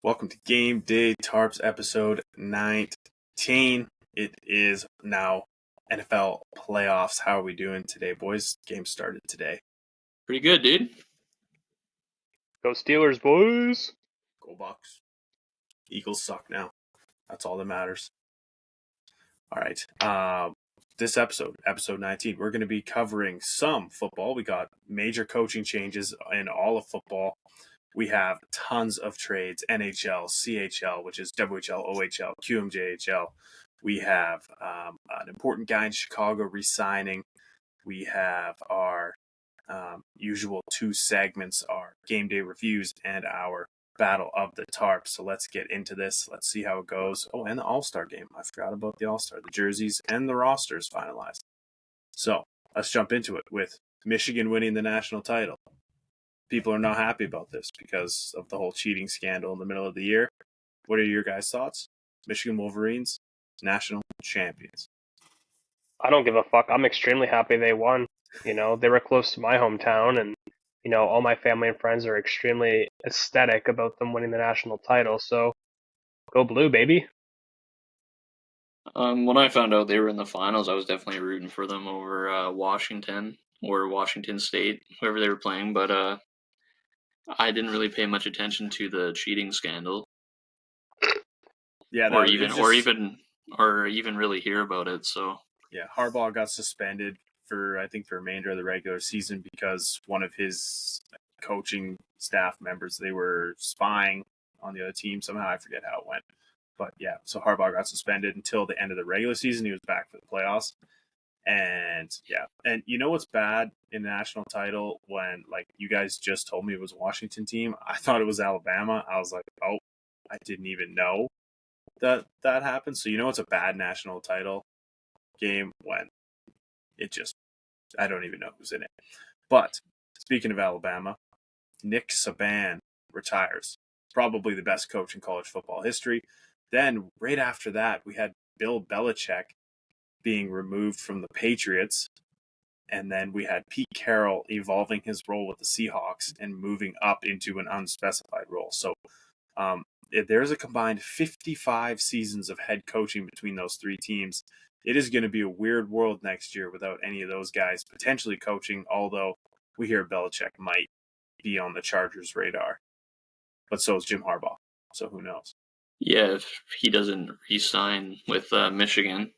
Welcome to Gameday Tarps episode 19. It is now NFL playoffs. How are we doing today, boys? Game started today. Pretty good, dude. Go Steelers, boys! Go Bucks. Eagles suck now. That's all that matters. All right. This episode 19, we're going to be covering some football. We got major coaching changes in all of football. We have tons of trades, NHL, CHL, which is WHL, OHL, QMJHL. We have an important guy in Chicago re-signing. We have our usual two segments, our game day reviews and our battle of the tarps. So let's get into this. Let's see how it goes. Oh, and the All-Star game. I forgot about the All-Star. The jerseys and the rosters finalized. So let's jump into it with Michigan winning the national title. People are not happy about this because of the whole cheating scandal in the middle of the year. What are your guys' thoughts? Michigan Wolverines, national champions. I don't give a fuck. I'm extremely happy they won. You know, they were close to my hometown, and, you know, all my family and friends are extremely ecstatic about them winning the national title. So, go blue, baby. When I found out they were in the finals, I was definitely rooting for them over Washington or Washington State, whoever they were playing. But I didn't really pay much attention to the cheating scandal. Yeah, or even really hear about it. So yeah, Harbaugh got suspended for the remainder of the regular season because one of his coaching staff members, they were spying on the other team somehow. I forget how it went. But yeah, so Harbaugh got suspended until the end of the regular season. He was back for the playoffs. And yeah, and you know what's bad in the national title when, like, you guys just told me it was a Washington team? I thought it was Alabama. I was like, oh, I didn't even know that happened. So you know it's a bad national title game when it just, I don't even know who's in it. But speaking of Alabama, Nick Saban retires. Probably the best coach in college football history. Then right after that, we had Bill Belichick being removed from the Patriots. And then we had Pete Carroll evolving his role with the Seahawks and moving up into an unspecified role. So there's a combined 55 seasons of head coaching between those three teams. It is going to be a weird world next year without any of those guys potentially coaching, although we hear Belichick might be on the Chargers' radar. But so is Jim Harbaugh. So who knows? yeah, if he doesn't re-sign with Michigan.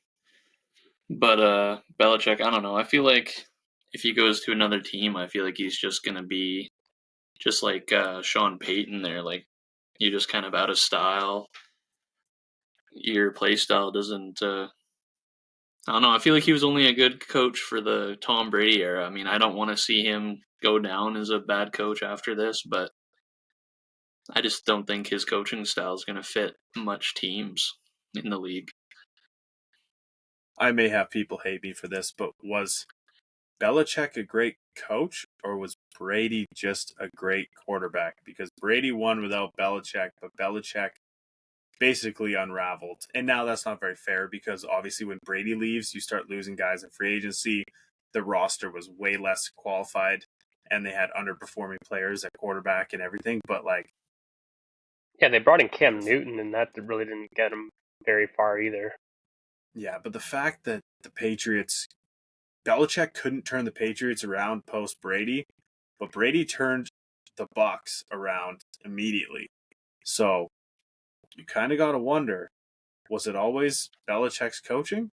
But Belichick, I don't know. I feel like if he goes to another team, I feel like he's just going to be just like Sean Payton there. Like, you're just kind of out of style. Your play style doesn't... I don't know. I feel like he was only a good coach for the Tom Brady era. I mean, I don't want to see him go down as a bad coach after this, but I just don't think his coaching style is going to fit much teams in the league. I may have people hate me for this, but was Belichick a great coach or was Brady just a great quarterback? Because Brady won without Belichick, but Belichick basically unraveled. And now that's not very fair because obviously when Brady leaves, you start losing guys in free agency. The roster was way less qualified and they had underperforming players at quarterback and everything. But like, yeah, they brought in Cam Newton, and that really didn't get him very far either. Yeah, but the fact that the Patriots, Belichick couldn't turn the Patriots around post Brady, but Brady turned the Bucs around immediately. So you kind of got to wonder, was it always Belichick's coaching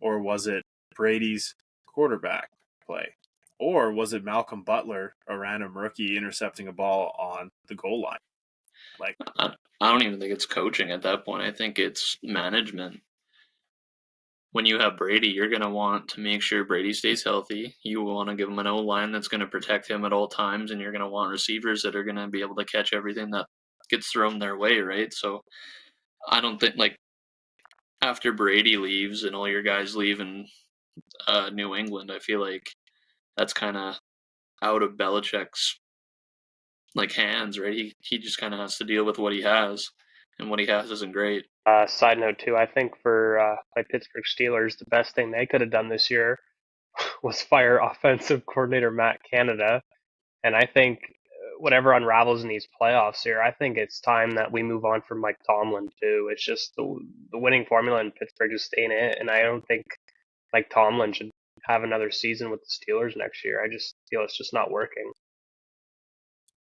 or was it Brady's quarterback play? Or was it Malcolm Butler, a random rookie, intercepting a ball on the goal line? Like, I don't even think it's coaching at that point. I think it's management. When you have Brady, you're going to want to make sure Brady stays healthy. You want to give him an O-line that's going to protect him at all times, and you're going to want receivers that are going to be able to catch everything that gets thrown their way, right? So I don't think, like, after Brady leaves and all your guys leave in New England, I feel like that's kind of out of Belichick's, like, hands, right? He just kind of has to deal with what he has, and what he has isn't great. Side note, too, I think for my Pittsburgh Steelers, the best thing they could have done this year was fire offensive coordinator Matt Canada. And I think whatever unravels in these playoffs here, I think it's time that we move on from Mike Tomlin too. It's just the winning formula in Pittsburgh just ain't it, and I don't think Mike Tomlin should have another season with the Steelers next year. I just feel it's just not working.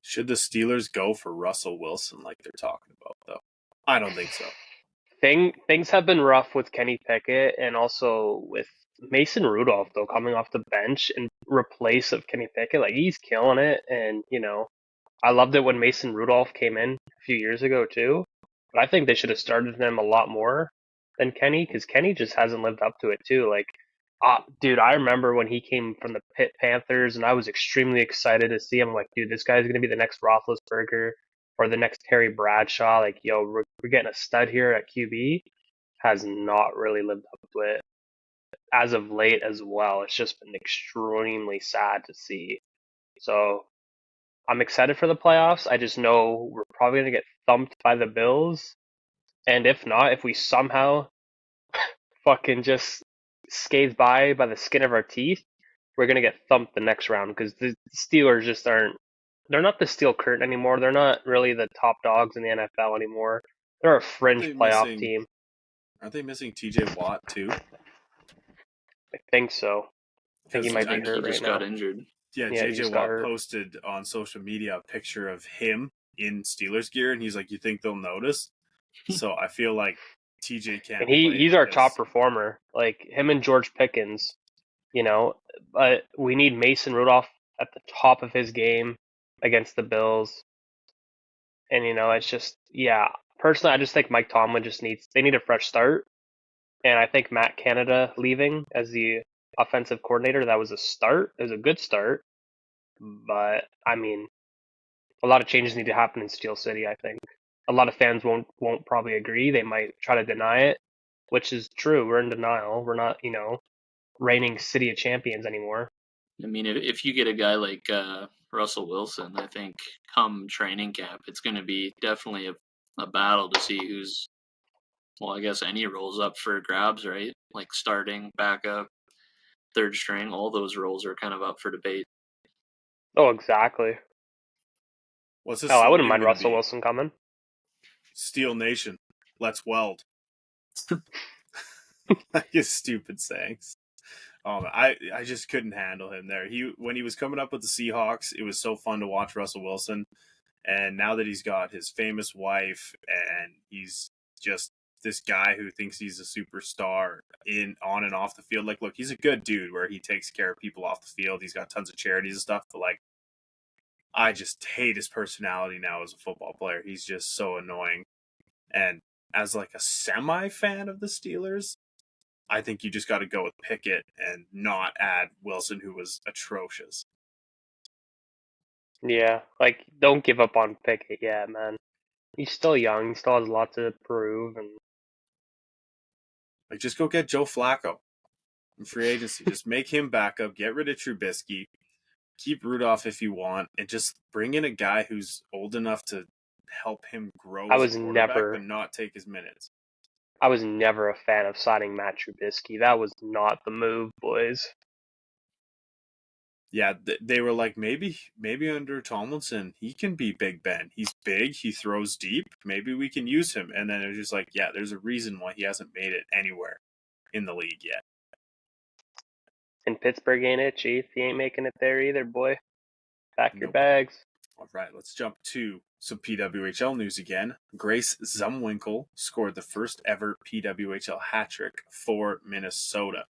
Should the Steelers go for Russell Wilson like they're talking about, though? I don't think so. Things have been rough with Kenny Pickett and also with Mason Rudolph though coming off the bench in replace of Kenny Pickett. Like he's killing it, and I loved it when Mason Rudolph came in a few years ago too. But I think they should have started him a lot more than Kenny because Kenny just hasn't lived up to it too. Like, dude, I remember when he came from the Pitt Panthers, and I was extremely excited to see him. Like, dude, this guy's gonna be the next Roethlisberger or the next Terry Bradshaw. Like, yo, we're getting a stud here at QB. Has not really lived up to it as of late as well. It's just been extremely sad to see. So I'm excited for the playoffs. I just know we're probably going to get thumped by the Bills. And if not, if we somehow fucking just skates by the skin of our teeth, we're going to get thumped the next round because the Steelers just aren't. They're not the steel curtain anymore. They're not really the top dogs in the NFL anymore. They're a fringe playoff team. Aren't they missing TJ Watt too? I think so. I think he might be hurt right now. He just got injured. Yeah, JJ Watt posted on social media a picture of him in Steelers gear, and he's like, "You think they'll notice?" So I feel like TJ can't. And he's our top performer. Like him and George Pickens, But we need Mason Rudolph at the top of his game against the Bills. And it's just Personally, I just think Mike Tomlin they need a fresh start. And I think Matt Canada leaving as the offensive coordinator, that was a start. It was a good start. But I mean, a lot of changes need to happen in Steel City, I think. A lot of fans won't probably agree. They might try to deny it, which is true. We're in denial. We're not, reigning City of Champions anymore. I mean, if you get a guy like Russell Wilson, I think come training camp, it's going to be definitely a battle to see who's, well, I guess any roles up for grabs, right? Like starting, backup, third string, all those roles are kind of up for debate. Oh, exactly. I wouldn't mind Russell Wilson coming. Steel Nation, let's weld. Like his stupid sayings. I just couldn't handle him there. When he was coming up with the Seahawks, it was so fun to watch Russell Wilson. And now that he's got his famous wife and he's just this guy who thinks he's a superstar on and off the field. Like, look, he's a good dude where he takes care of people off the field. He's got tons of charities and stuff. But, like, I just hate his personality now as a football player. He's just so annoying. And as, like, a semi-fan of the Steelers, I think you just got to go with Pickett and not add Wilson, who was atrocious. Yeah, like, don't give up on Pickett yet, man. He's still young. He still has a lot to prove. And like, just go get Joe Flacco in free agency. Just make him backup. Get rid of Trubisky. Keep Rudolph if you want. And just bring in a guy who's old enough to help him grow as a quarterback, but not take his minutes. I was never a fan of signing Matt Trubisky. That was not the move, boys. Yeah, they were like, maybe under Tomlinson, he can be Big Ben. He's big, he throws deep, maybe we can use him. And then it was just like, yeah, there's a reason why he hasn't made it anywhere in the league yet. And Pittsburgh ain't it, Chief. He ain't making it there either, boy. Pack your bags. All right, let's jump to some PWHL news again. Grace Zumwinkle scored the first ever PWHL hat-trick for Minnesota.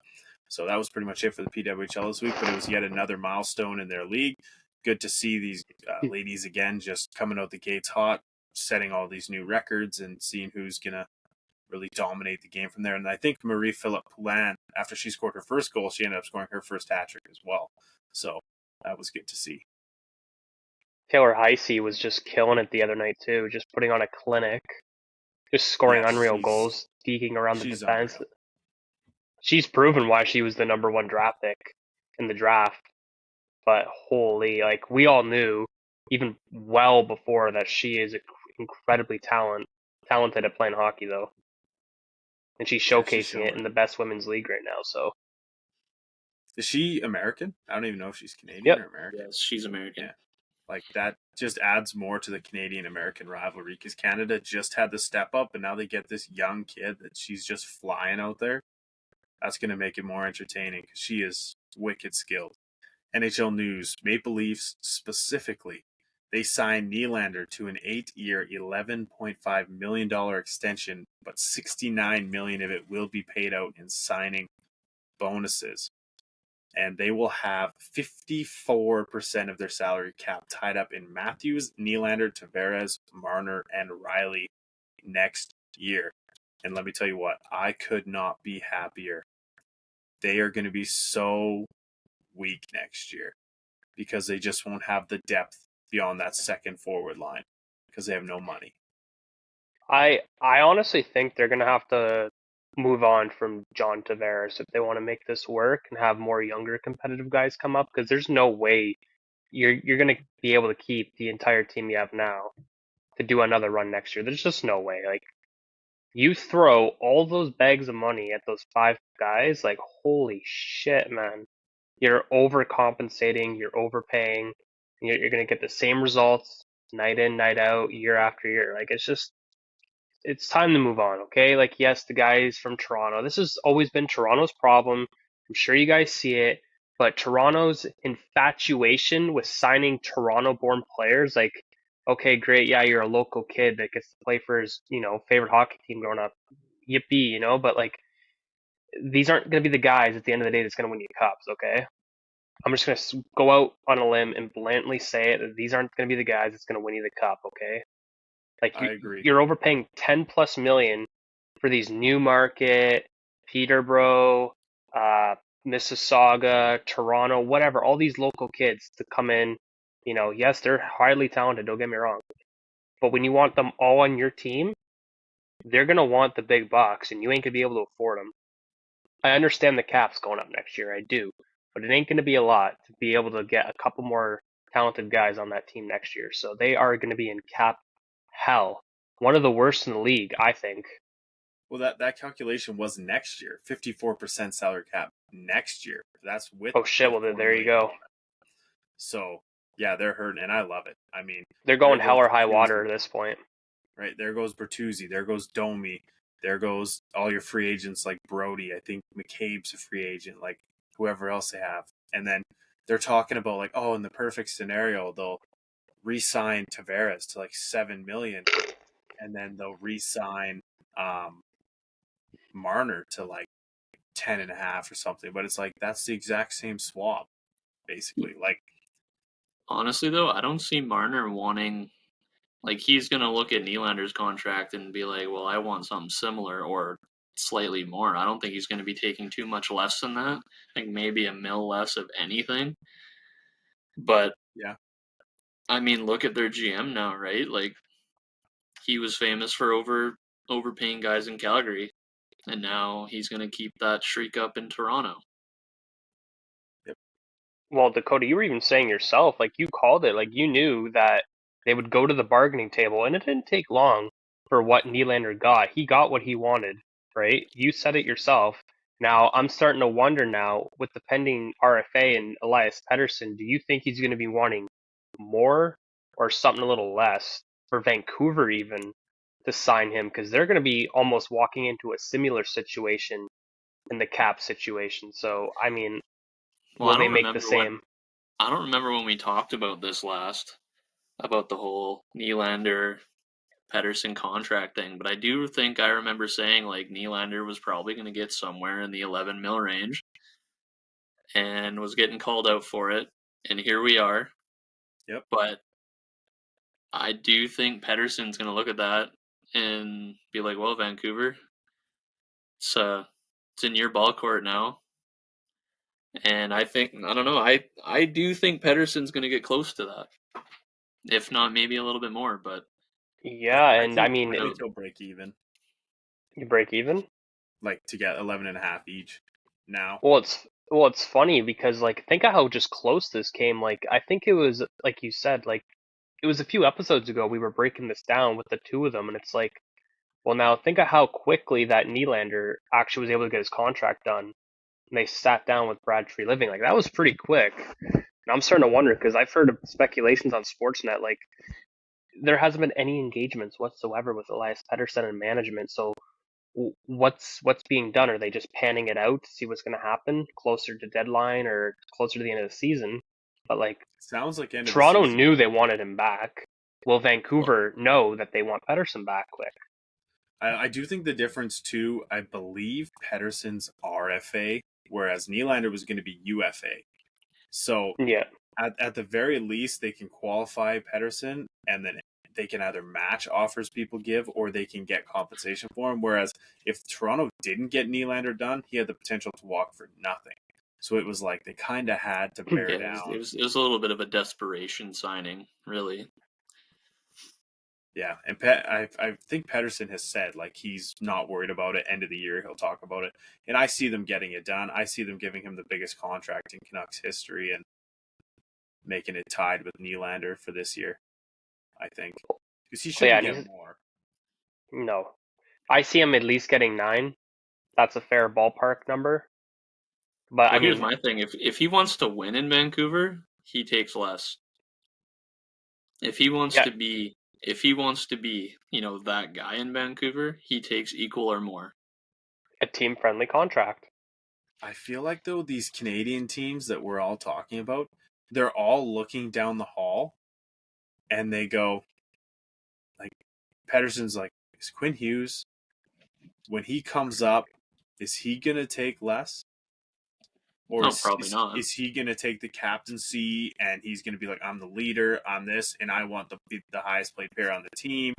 So that was pretty much it for the PWHL this week, but it was yet another milestone in their league. Good to see these ladies again just coming out the gates hot, setting all these new records and seeing who's going to really dominate the game from there. And I think Marie-Philippe Poulin, after she scored her first goal, she ended up scoring her first hat-trick as well. So that was good to see. Taylor Heisey was just killing it the other night too, just putting on a clinic, just scoring unreal goals, geeking around the defense. Unreal. She's proven why she was the number one draft pick in the draft. But holy, like, we all knew, even well before, that she is incredibly talented at playing hockey, though. And she's showcasing it in the best women's league right now, so. Is she American? I don't even know if she's Canadian or American. Yes, she's American. Yeah. Like, that just adds more to the Canadian-American rivalry because Canada just had the step up, and now they get this young kid that she's just flying out there. That's going to make it more entertaining because she is wicked skilled. NHL news, Maple Leafs specifically, they signed Nylander to an 8-year, $11.5 million extension, but $69 million of it will be paid out in signing bonuses. And they will have 54% of their salary cap tied up in Matthews, Nylander, Tavares, Marner, and Riley next year. And let me tell you what, I could not be happier. They are going to be so weak next year because they just won't have the depth beyond that second forward line because they have no money. I honestly think they're gonna have to move on from John Tavares if they want to make this work and have more younger competitive guys come up, because there's no way you're gonna be able to keep the entire team you have now to do another run next year. There's just no way. Like, you throw all those bags of money at those 5 guys, like, holy shit, man. You're overcompensating, you're overpaying, and you're gonna get the same results night in, night out, year after year. Like, it's time to move on, okay? Like, yes, the guys from Toronto. This has always been Toronto's problem. I'm sure you guys see it, but Toronto's infatuation with signing Toronto-born players, like, okay, great, yeah, you're a local kid that gets to play for his, favorite hockey team growing up. Yippee, but like, these aren't going to be the guys at the end of the day that's going to win you cups, okay? I'm just going to go out on a limb and blatantly say it that these aren't going to be the guys that's going to win you the cup, okay? Like, I agree. you're overpaying 10 plus million for these Newmarket, Peterborough, Mississauga, Toronto, whatever, all these local kids to come in. Yes, they're highly talented, don't get me wrong. But when you want them all on your team, they're going to want the big bucks, and you ain't going to be able to afford them. I understand the cap's going up next year, I do. But it ain't going to be a lot to be able to get a couple more talented guys on that team next year. So they are going to be in cap hell. One of the worst in the league, I think. Well, that calculation was next year. 54% salary cap next year. That's with. Oh shit! Well, there you go. So yeah, they're hurting, and I love it. I mean, they're going hell or high water at this point. Right there goes Bertuzzi. There goes Domi. There goes all your free agents like Brody. I think McCabe's a free agent. Like whoever else they have, and then they're talking about like, oh, in the perfect scenario, they'll re-sign Tavares to like $7 million, and then they'll re-sign Marner to like 10.5 or something. But it's like that's the exact same swap, basically. Like, honestly though, I don't see Marner wanting, like, he's gonna look at Nylander's contract and be like, well, I want something similar or slightly more. I don't think he's gonna be taking too much less than that. I think maybe $1 million less of anything. But yeah, I mean, look at their GM now, right? Like, he was famous for overpaying guys in Calgary, and now he's going to keep that streak up in Toronto. Yep. Well, Dakota, you were even saying yourself, like, you called it, like, you knew that they would go to the bargaining table, and it didn't take long for what Nylander got. He got what he wanted, right? You said it yourself. Now, I'm starting to wonder now, with the pending RFA and Elias Pettersson, do you think he's going to be wanting more or something a little less for Vancouver even to sign him? Because they're going to be almost walking into a similar situation in the cap situation. So, I mean, well, will they make the same? I don't remember when we talked about this last, about the whole Nylander Pettersson contract thing, but I do think I remember saying like Nylander was probably going to get somewhere in the 11 mil range and was getting called out for it, and here we are. Yep. But I do think Pettersson's going to look at that and be like, well, Vancouver, it's in your ball court now. And I think, I don't know, I do think Pettersson's going to get close to that. If not, maybe a little bit more, but... Yeah, and I mean... He'll break even. You break even? Like, to get 11.5 each now. Well, it's funny because, like, think of how just close this came. Like, I think it was, like you said, like, it was a few episodes ago we were breaking this down with the two of them, and it's like, well, now think of how quickly that Nylander actually was able to get his contract done. and they sat down with Brad Treliving. Like, that was pretty quick. And I'm starting to wonder, because I've heard of speculations on Sportsnet, like, there hasn't been any engagements whatsoever with Elias Pettersson and management. So what's being done? Are they just panning it out to see what's going to happen closer to deadline or closer to the end of the season? But like, Sounds like end of the Toronto season. knew they wanted him back. Will Vancouver know that they want Pettersson back quick? I do think the difference too, I believe Pettersson's RFA, whereas Nylander was going to be UFA. So Yeah. at the very least, they can qualify Pettersson, and then they can either match offers people give, or they can get compensation for him. Whereas if Toronto didn't get Nylander done, he had the potential to walk for nothing. So it was like they kind of had to bear Yeah, down. it was a little bit of a desperation signing, really. Yeah, and I think Pettersson has said like he's not worried about it. End of the year, he'll talk about it, and I see them getting it done. I see them giving him the biggest contract in Canucks history and making it tied with Nylander for this year. I think because he shouldn't get more. No, I see him at least getting 9. That's a fair ballpark number. But well, here's my thing: if he wants to win in Vancouver, he takes less. If he wants to be, that guy in Vancouver, he takes equal or more. A team-friendly contract. I feel like though these Canadian teams that we're all talking about, they're all looking down the hall, and they go, like, Pettersson's like, is Quinn Hughes, when he comes up, is he gonna take less? Or probably not. Is he going to take the captaincy and he's going to be like, I'm the leader, I'm this, and I want the highest paid player on the team?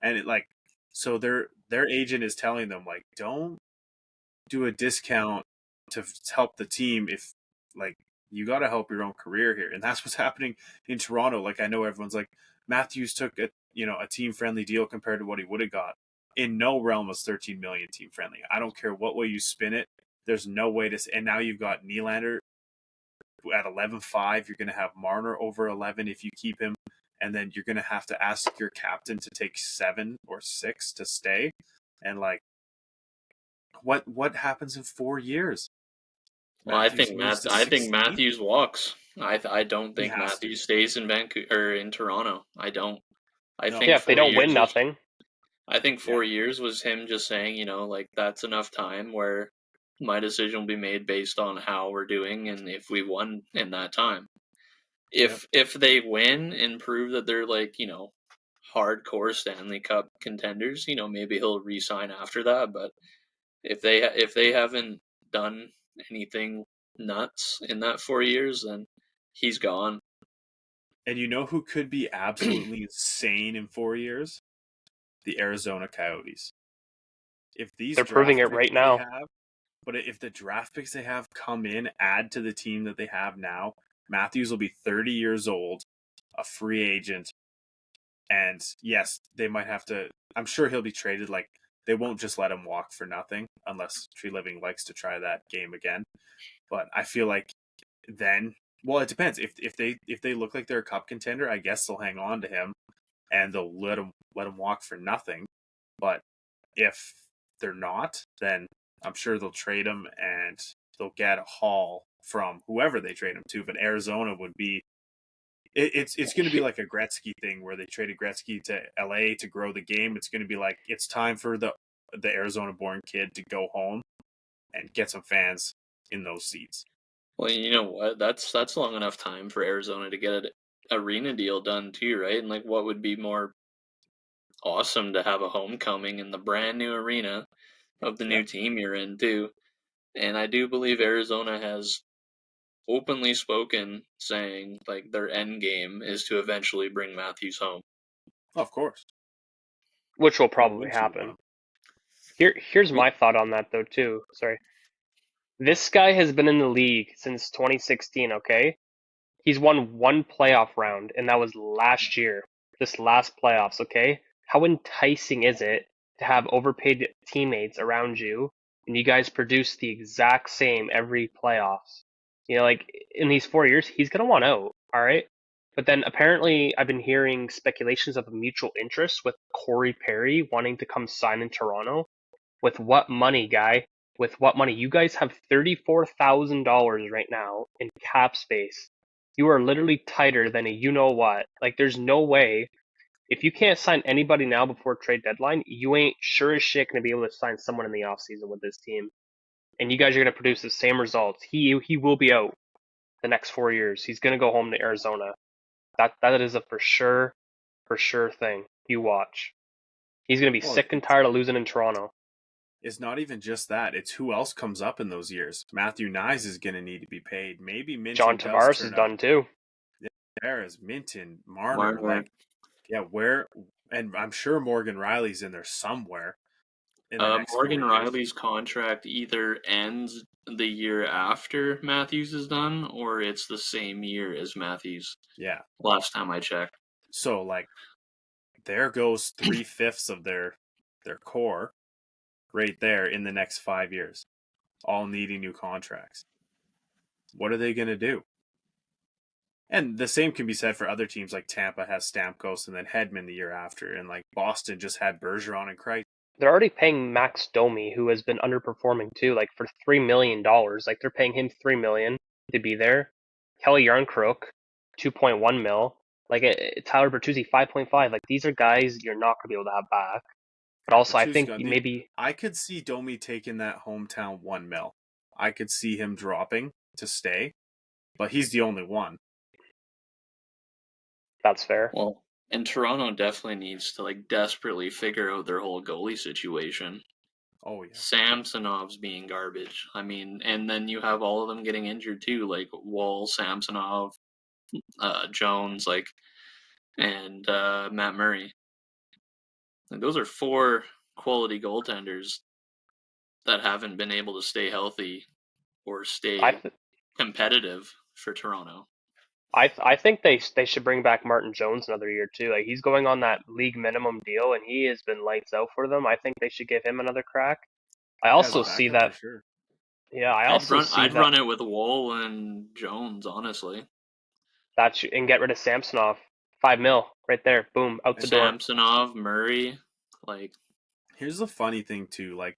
And it like, so their agent is telling them like, don't do a discount to help the team if like you got to help your own career here, and that's what's happening in Toronto. Like I know everyone's like Matthews took a team friendly deal compared to what he would have got. In no realm was 13 million team friendly. I don't care what way you spin it. There's no way to. And now you've got Nylander at 11.5. You're going to have Marner over 11 if you keep him, and then you're going to have to ask your captain to take 7 or 6 to stay. And like, what happens in 4 years? Well, I think Matthews walks. I don't think Matthews stays in Vancouver or in Toronto. I don't. I think if they don't win nothing. I think 4 years was him just saying, like that's enough time where my decision will be made based on how we're doing and if we won in that time. If they win and prove that they're like, hardcore Stanley Cup contenders, maybe he'll re-sign after that. But if they haven't done anything nuts in that 4 years, then he's gone. And you know who could be absolutely insane in 4 years? The Arizona Coyotes. If these they're proving it right now. But if the draft picks they have come in, add to the team that they have now, Matthews will be 30 years old, a free agent, and yes, they might have to. I'm sure he'll be traded. Like they won't just let him walk for nothing unless Treliving likes to try that game again. But I feel like then, well, it depends. If they look like they're a cup contender, I guess they'll hang on to him and they'll let him walk for nothing. But if they're not, then I'm sure they'll trade him and they'll get a haul from whoever they trade him to. But Arizona would be, it's going to be like a Gretzky thing where they traded Gretzky to LA to grow the game. It's going to be like it's time for the Arizona-born kid to go home and get some fans in those seats. Well, you know what? That's long enough time for Arizona to get an arena deal done too, right? And like, what would be more awesome to have a homecoming in the brand new arena of the new team you're in too. And I do believe Arizona has openly spoken saying like their end game is to eventually bring Matthews home. Of course. Which will probably happen. Here's my thought on that though too. Sorry. This guy has been in the league since 2016, okay? He's won one playoff round, and that was last year. This last playoffs, okay? How enticing is it to have overpaid teammates around you, and you guys produce the exact same every playoffs? Like, in these 4 years, he's going to want out, all right? But then apparently I've been hearing speculations of a mutual interest with Corey Perry wanting to come sign in Toronto. With what money, guy? with what money? You guys have $34,000 right now in cap space. You are literally tighter than a you-know-what. Like, there's no way. If you can't sign anybody now before trade deadline, you ain't sure as shit going to be able to sign someone in the offseason with this team. And you guys are going to produce the same results. He will be out the next 4 years. He's going to go home to Arizona. That is a for sure thing. You watch. He's going to be sick and tired of losing in Toronto. It's not even just that. It's who else comes up in those years. Matthew Nyes is going to need to be paid. Maybe Minten John Tavares is done too. Tavares, Minten, Marner. Like, yeah, where? And I'm sure Morgan Riley's in there somewhere. In the next Morgan Riley's contract either ends the year after Matthews is done, or it's the same year as Matthews. Yeah. Last time I checked. So, like, there goes 3/5 of their core right there in the next 5 years, all needing new contracts. What are they going to do? And the same can be said for other teams, like Tampa has Stamkos and then Hedman the year after, and like Boston just had Bergeron and Kreis. They're already paying Max Domi, who has been underperforming too, like for $3 million. Like, they're paying him $3 million to be there. Kelly Yarncrook, 2.1 mil. Like, Tyler Bertuzzi, 5.5. Like, these are guys you're not going to be able to have back. But also, I think maybe I could see Domi taking that hometown 1 mil. I could see him dropping to stay, but he's the only one. That's fair. Well, and Toronto definitely needs to like desperately figure out their whole goalie situation. Oh yeah, Samsonov's being garbage. I mean, and then you have all of them getting injured too, like Wall, Samsonov, Jones, like, and Matt Murray. Like, those are 4 quality goaltenders that haven't been able to stay healthy or stay competitive for Toronto. I think they should bring back Martin Jones another year too. Like, he's going on that league minimum deal, and he has been lights out for them. I think they should give him another crack. I also see that. For sure. Yeah, I'd run it with Woll and Jones, honestly. And get rid of Samsonov. 5 mil right there. Boom, out the door. Samsonov, Murray, like. Here's the funny thing too, like,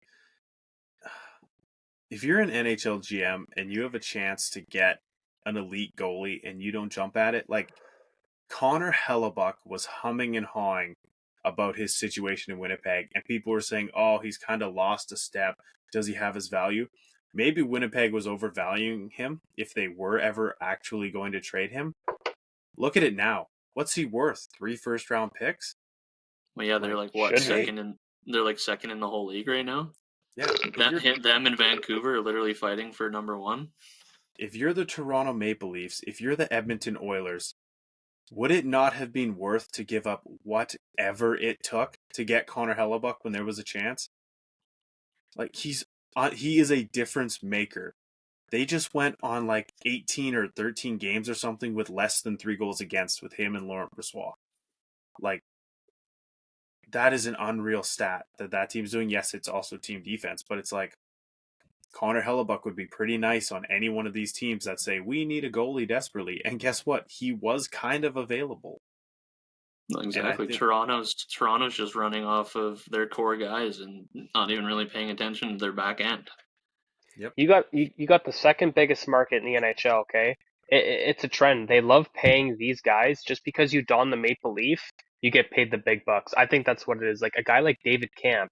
if you're an NHL GM and you have a chance to get an elite goalie and you don't jump at it, like Connor Hellebuck was humming and hawing about his situation in Winnipeg, and people were saying, oh, he's kind of lost a step. Does he have his value? Maybe Winnipeg was overvaluing him if they were ever actually going to trade him. Look at it now. What's he worth? 3 first-round picks? Well, yeah, they're like what, second in? They're like second in the whole league right now. Yeah, them and Vancouver are literally fighting for number 1. If you're the Toronto Maple Leafs, if you're the Edmonton Oilers, would it not have been worth to give up whatever it took to get Connor Hellebuck when there was a chance? Like, he is a difference maker. They just went on like 18 or 13 games or something with less than 3 goals against with him and Laurent Brossoit. Like, that is an unreal stat that team's doing. Yes, it's also team defense, but it's like Connor Hellebuck would be pretty nice on any one of these teams that say, we need a goalie desperately. And guess what? He was kind of available. Exactly. Toronto's just running off of their core guys and not even really paying attention to their back end. Yep. You got the second biggest market in the NHL, okay? It's a trend. They love paying these guys. Just because you don the Maple Leaf, you get paid the big bucks. I think that's what it is. Like, a guy like David Camp,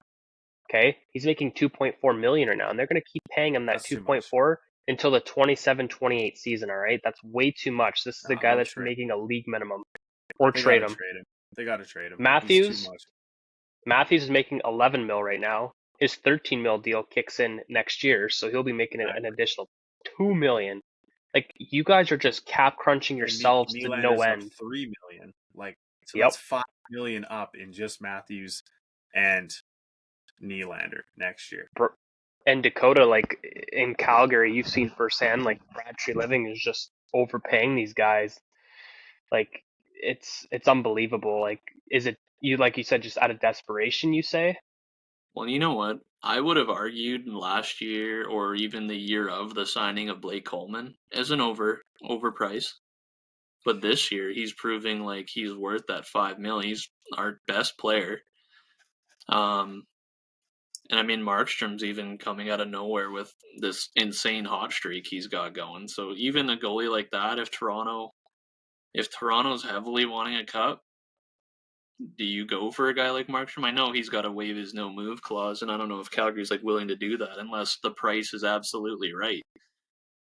okay? He's making $2.4 million right now, and they're going to keep paying him that 2.4 until the 27-28 season, all right? That's way too much. This is the guy that's making a league minimum. Or trade him. They got to trade him. Matthews is making 11 mil right now. His 13 mil deal kicks in next year, so he'll be making an additional 2 million. Like, you guys are just cap crunching yourselves to no end. 3 million. Like, so that's 5 million up in just Matthews and Nylander next year. And Dakota, like, in Calgary, you've seen firsthand, like, Brad Treliving is just overpaying these guys. Like, it's unbelievable. Like, is it, like you said, just out of desperation, you say? Well, you know what? I would have argued last year or even the year of the signing of Blake Coleman as an overprice. But this year, he's proving like he's worth that $5 million. He's our best player. And I mean, Markstrom's even coming out of nowhere with this insane hot streak he's got going. So even a goalie like that, if Toronto's heavily wanting a cup, do you go for a guy like Markstrom? I know he's got to waive his no move clause, and I don't know if Calgary's like willing to do that unless the price is absolutely right.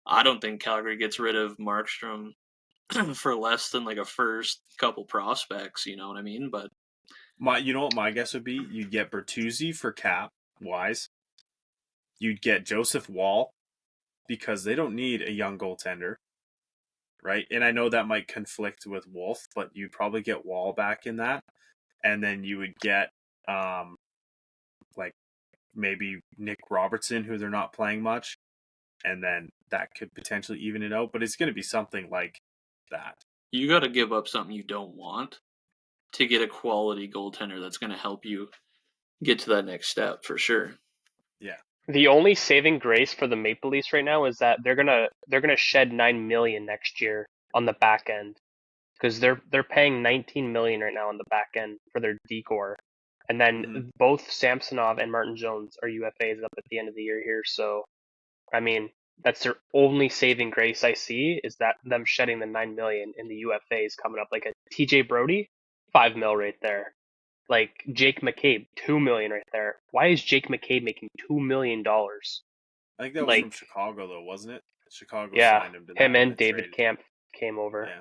I don't think Calgary gets rid of Markstrom for less than like a first couple prospects. You know what I mean? But You know what my guess would be? You'd get Bertuzzi for cap wise. You'd get Joseph Wall because they don't need a young goaltender, right? And I know that might conflict with Wolf, but you'd probably get Wall back in that, and then you would get like maybe Nick Robertson, who they're not playing much, and then that could potentially even it out. But it's going to be something like that. you got to give up something you don't want to get a quality goaltender that's going to help you get to that next step for sure. Yeah. The only saving grace for the Maple Leafs right now is that they're gonna shed $9 million next year on the back end, because they're paying $19 million right now on the back end for their decor, and then both Samsonov and Martin Jones are UFAs up at the end of the year here. So, I mean, that's their only saving grace I see, is that them shedding the $9 million in the UFAs coming up, like a TJ Brody, $5 million right there. Like Jake McCabe, $2 million right there. Why is Jake McCabe making $2 million? I think that was from Chicago, though, wasn't it? Chicago signed him to that. Him and David Camp came over. Yeah.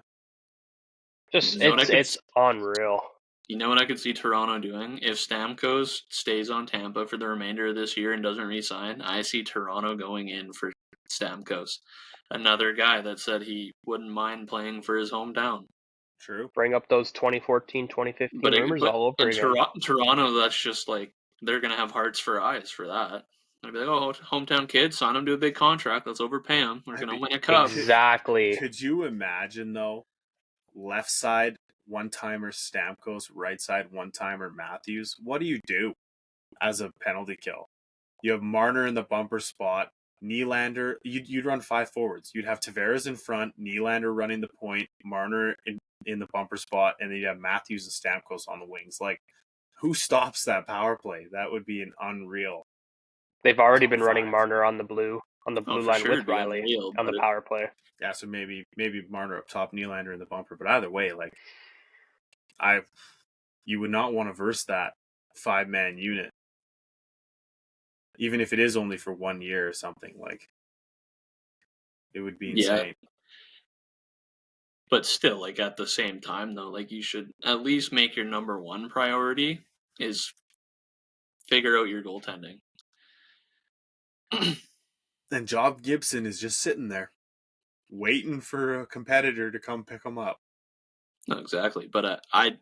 Just it's unreal. You know what I could see Toronto doing? If Stamkos stays on Tampa for the remainder of this year and doesn't re-sign, I see Toronto going in for Stamkos. Another guy that said he wouldn't mind playing for his hometown. True. Bring up those 2014, 2015 rumors all over again. Toronto, that's just like, they're going to have hearts for eyes for that. They'll be like, oh, hometown kid, sign him to a big contract. Let's overpay him. We're going to win a cup. Exactly. Could you imagine, though, left side one-timer Stamkos, right side one-timer Matthews? What do you do as a penalty kill? You have Marner in the bumper spot. Nylander, you'd run 5 forwards. You'd have Tavares in front, Nylander running the point, Marner in the bumper spot, and then you'd have Matthews and Stamkos on the wings. Like, who stops that power play? That would be an unreal. They've already been running Marner on the blue line sure, with Riley on the power play. Yeah, so maybe Marner up top, Nylander in the bumper. But either way, like, you would not want to verse that 5-man unit, even if it is only for 1 year or something. Like, it would be insane. Yeah. But still, like, at the same time, though, like, you should at least make your number one priority is figure out your goaltending. And Job Gibson is just sitting there, waiting for a competitor to come pick him up. No, exactly. But I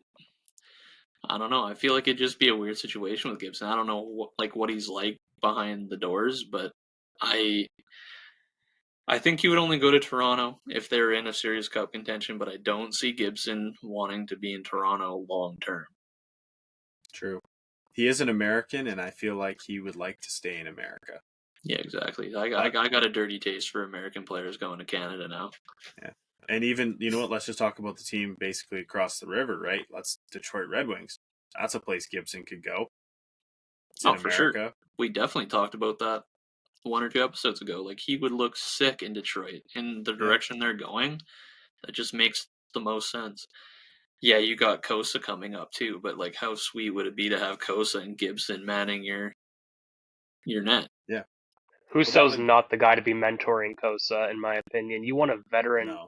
don't know. I feel like it'd just be a weird situation with Gibson. I don't know what he's like behind the doors, but I think he would only go to Toronto if they're in a serious cup contention, but I don't see Gibson wanting to be in Toronto long term. True. He is an American, and I feel like he would like to stay in America. Yeah, exactly. I got a dirty taste for American players going to Canada now. Yeah. And even, you know what, let's just talk about the team basically across the river, right? Detroit Red Wings. That's a place Gibson could go. It's in for America. Sure. We definitely talked about that 1 or 2 episodes ago. Like, he would look sick in Detroit. In the direction they're going, that just makes the most sense. Yeah, you got Kosa coming up too, but like, how sweet would it be to have Kosa and Gibson manning your net? Yeah. Husso's not the guy to be mentoring Kosa, in my opinion. You want a veteran. No.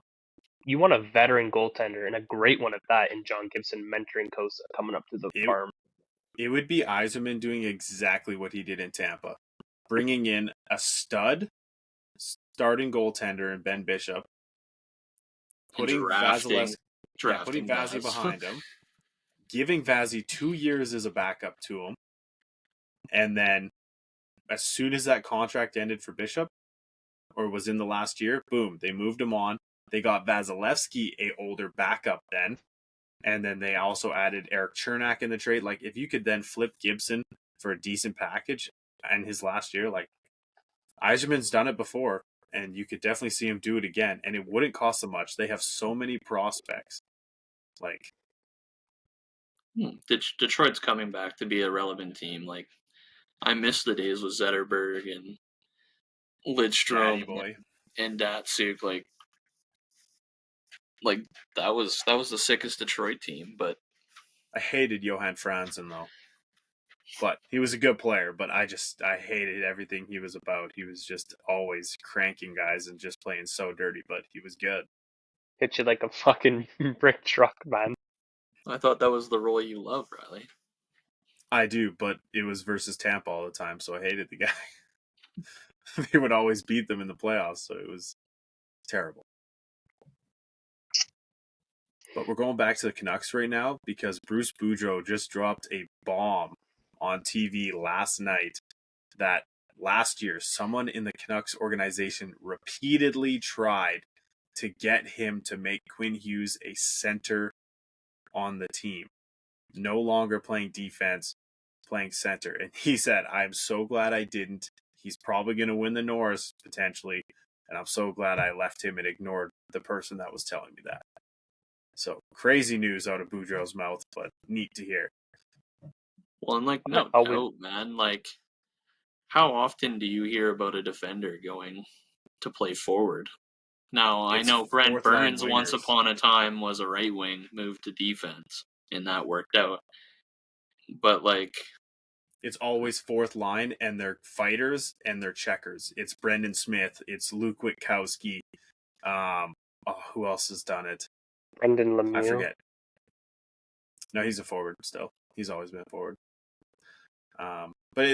You want a veteran goaltender, and a great one at that, in John Gibson mentoring Kosa coming up to the farm. It would be Yzerman doing exactly what he did in Tampa. Bringing in a stud starting goaltender in Ben Bishop. Putting Vazzy behind him. Giving Vazzy 2 years as a backup to him. And then as soon as that contract ended for Bishop, or was in the last year, boom, they moved him on. They got Vasilevsky, a older backup then. And then they also added Eric Chernak in the trade. Like, if you could then flip Gibson for a decent package in his last year, like, Yzerman's done it before, and you could definitely see him do it again. And it wouldn't cost them much. They have so many prospects. Like, Detroit's coming back to be a relevant team. Like, I miss the days with Zetterberg and Daddy Lidstrom boy. and Datsuk. Like that was the sickest Detroit team. But I hated Johan Franzen though. But he was a good player, but I hated everything he was about. He was just always cranking guys and just playing so dirty, but he was good. Hit you like a fucking brick truck, man. I thought that was the role you loved, Riley. I do, but it was versus Tampa all the time, so I hated the guy. They would always beat them in the playoffs, so it was terrible. But we're going back to the Canucks right now because Bruce Boudreau just dropped a bomb on TV last night that last year someone in the Canucks organization repeatedly tried to get him to make Quinn Hughes a center on the team. No longer playing defense, playing center. And he said, I'm so glad I didn't. He's probably going to win the Norris potentially. And I'm so glad I left him and ignored the person that was telling me that. So crazy news out of Boudreau's mouth, but neat to hear. Well, and no doubt, man. How often do you hear about a defender going to play forward? Now, I know Brent Burns once upon a time was a right wing, moved to defense, and that worked out. But it's always fourth line, and they're fighters and they're checkers. It's Brendan Smith, it's Luke Witkowski. Who else has done it? Brendan Lemieux. I forget. No, he's a forward still. He's always been a forward. But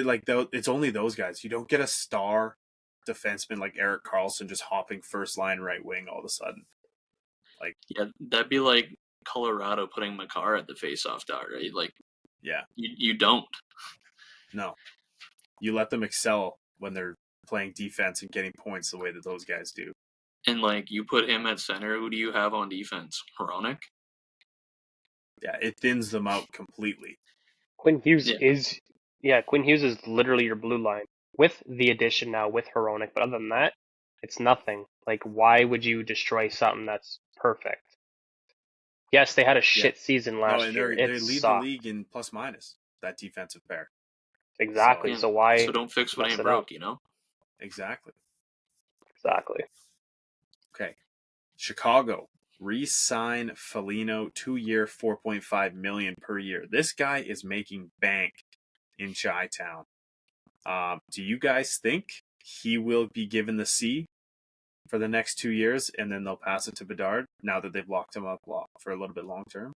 it's only those guys. You don't get a star defenseman like Erik Karlsson just hopping first line right wing all of a sudden. Yeah, that'd be like Colorado putting Makar at the faceoff dot, right? Yeah, you don't. No, you let them excel when they're playing defense and getting points the way that those guys do. And you put him at center. Who do you have on defense? Hronek? Yeah, it thins them out completely. Quinn Hughes is literally your blue line with the addition now with Hronek. But other than that, it's nothing. Why would you destroy something that's perfect? Yes, they had a shit season last year. They lead the league in plus minus, that defensive pair. Exactly. So why? So don't fix what ain't broke, Exactly. Exactly. Okay. Chicago, re-sign Foligno, 2-year, $4.5 million per year. This guy is making bank in Chi-Town. Do you guys think he will be given the C for the next 2 years, and then they'll pass it to Bedard now that they've locked him up for a little bit long term?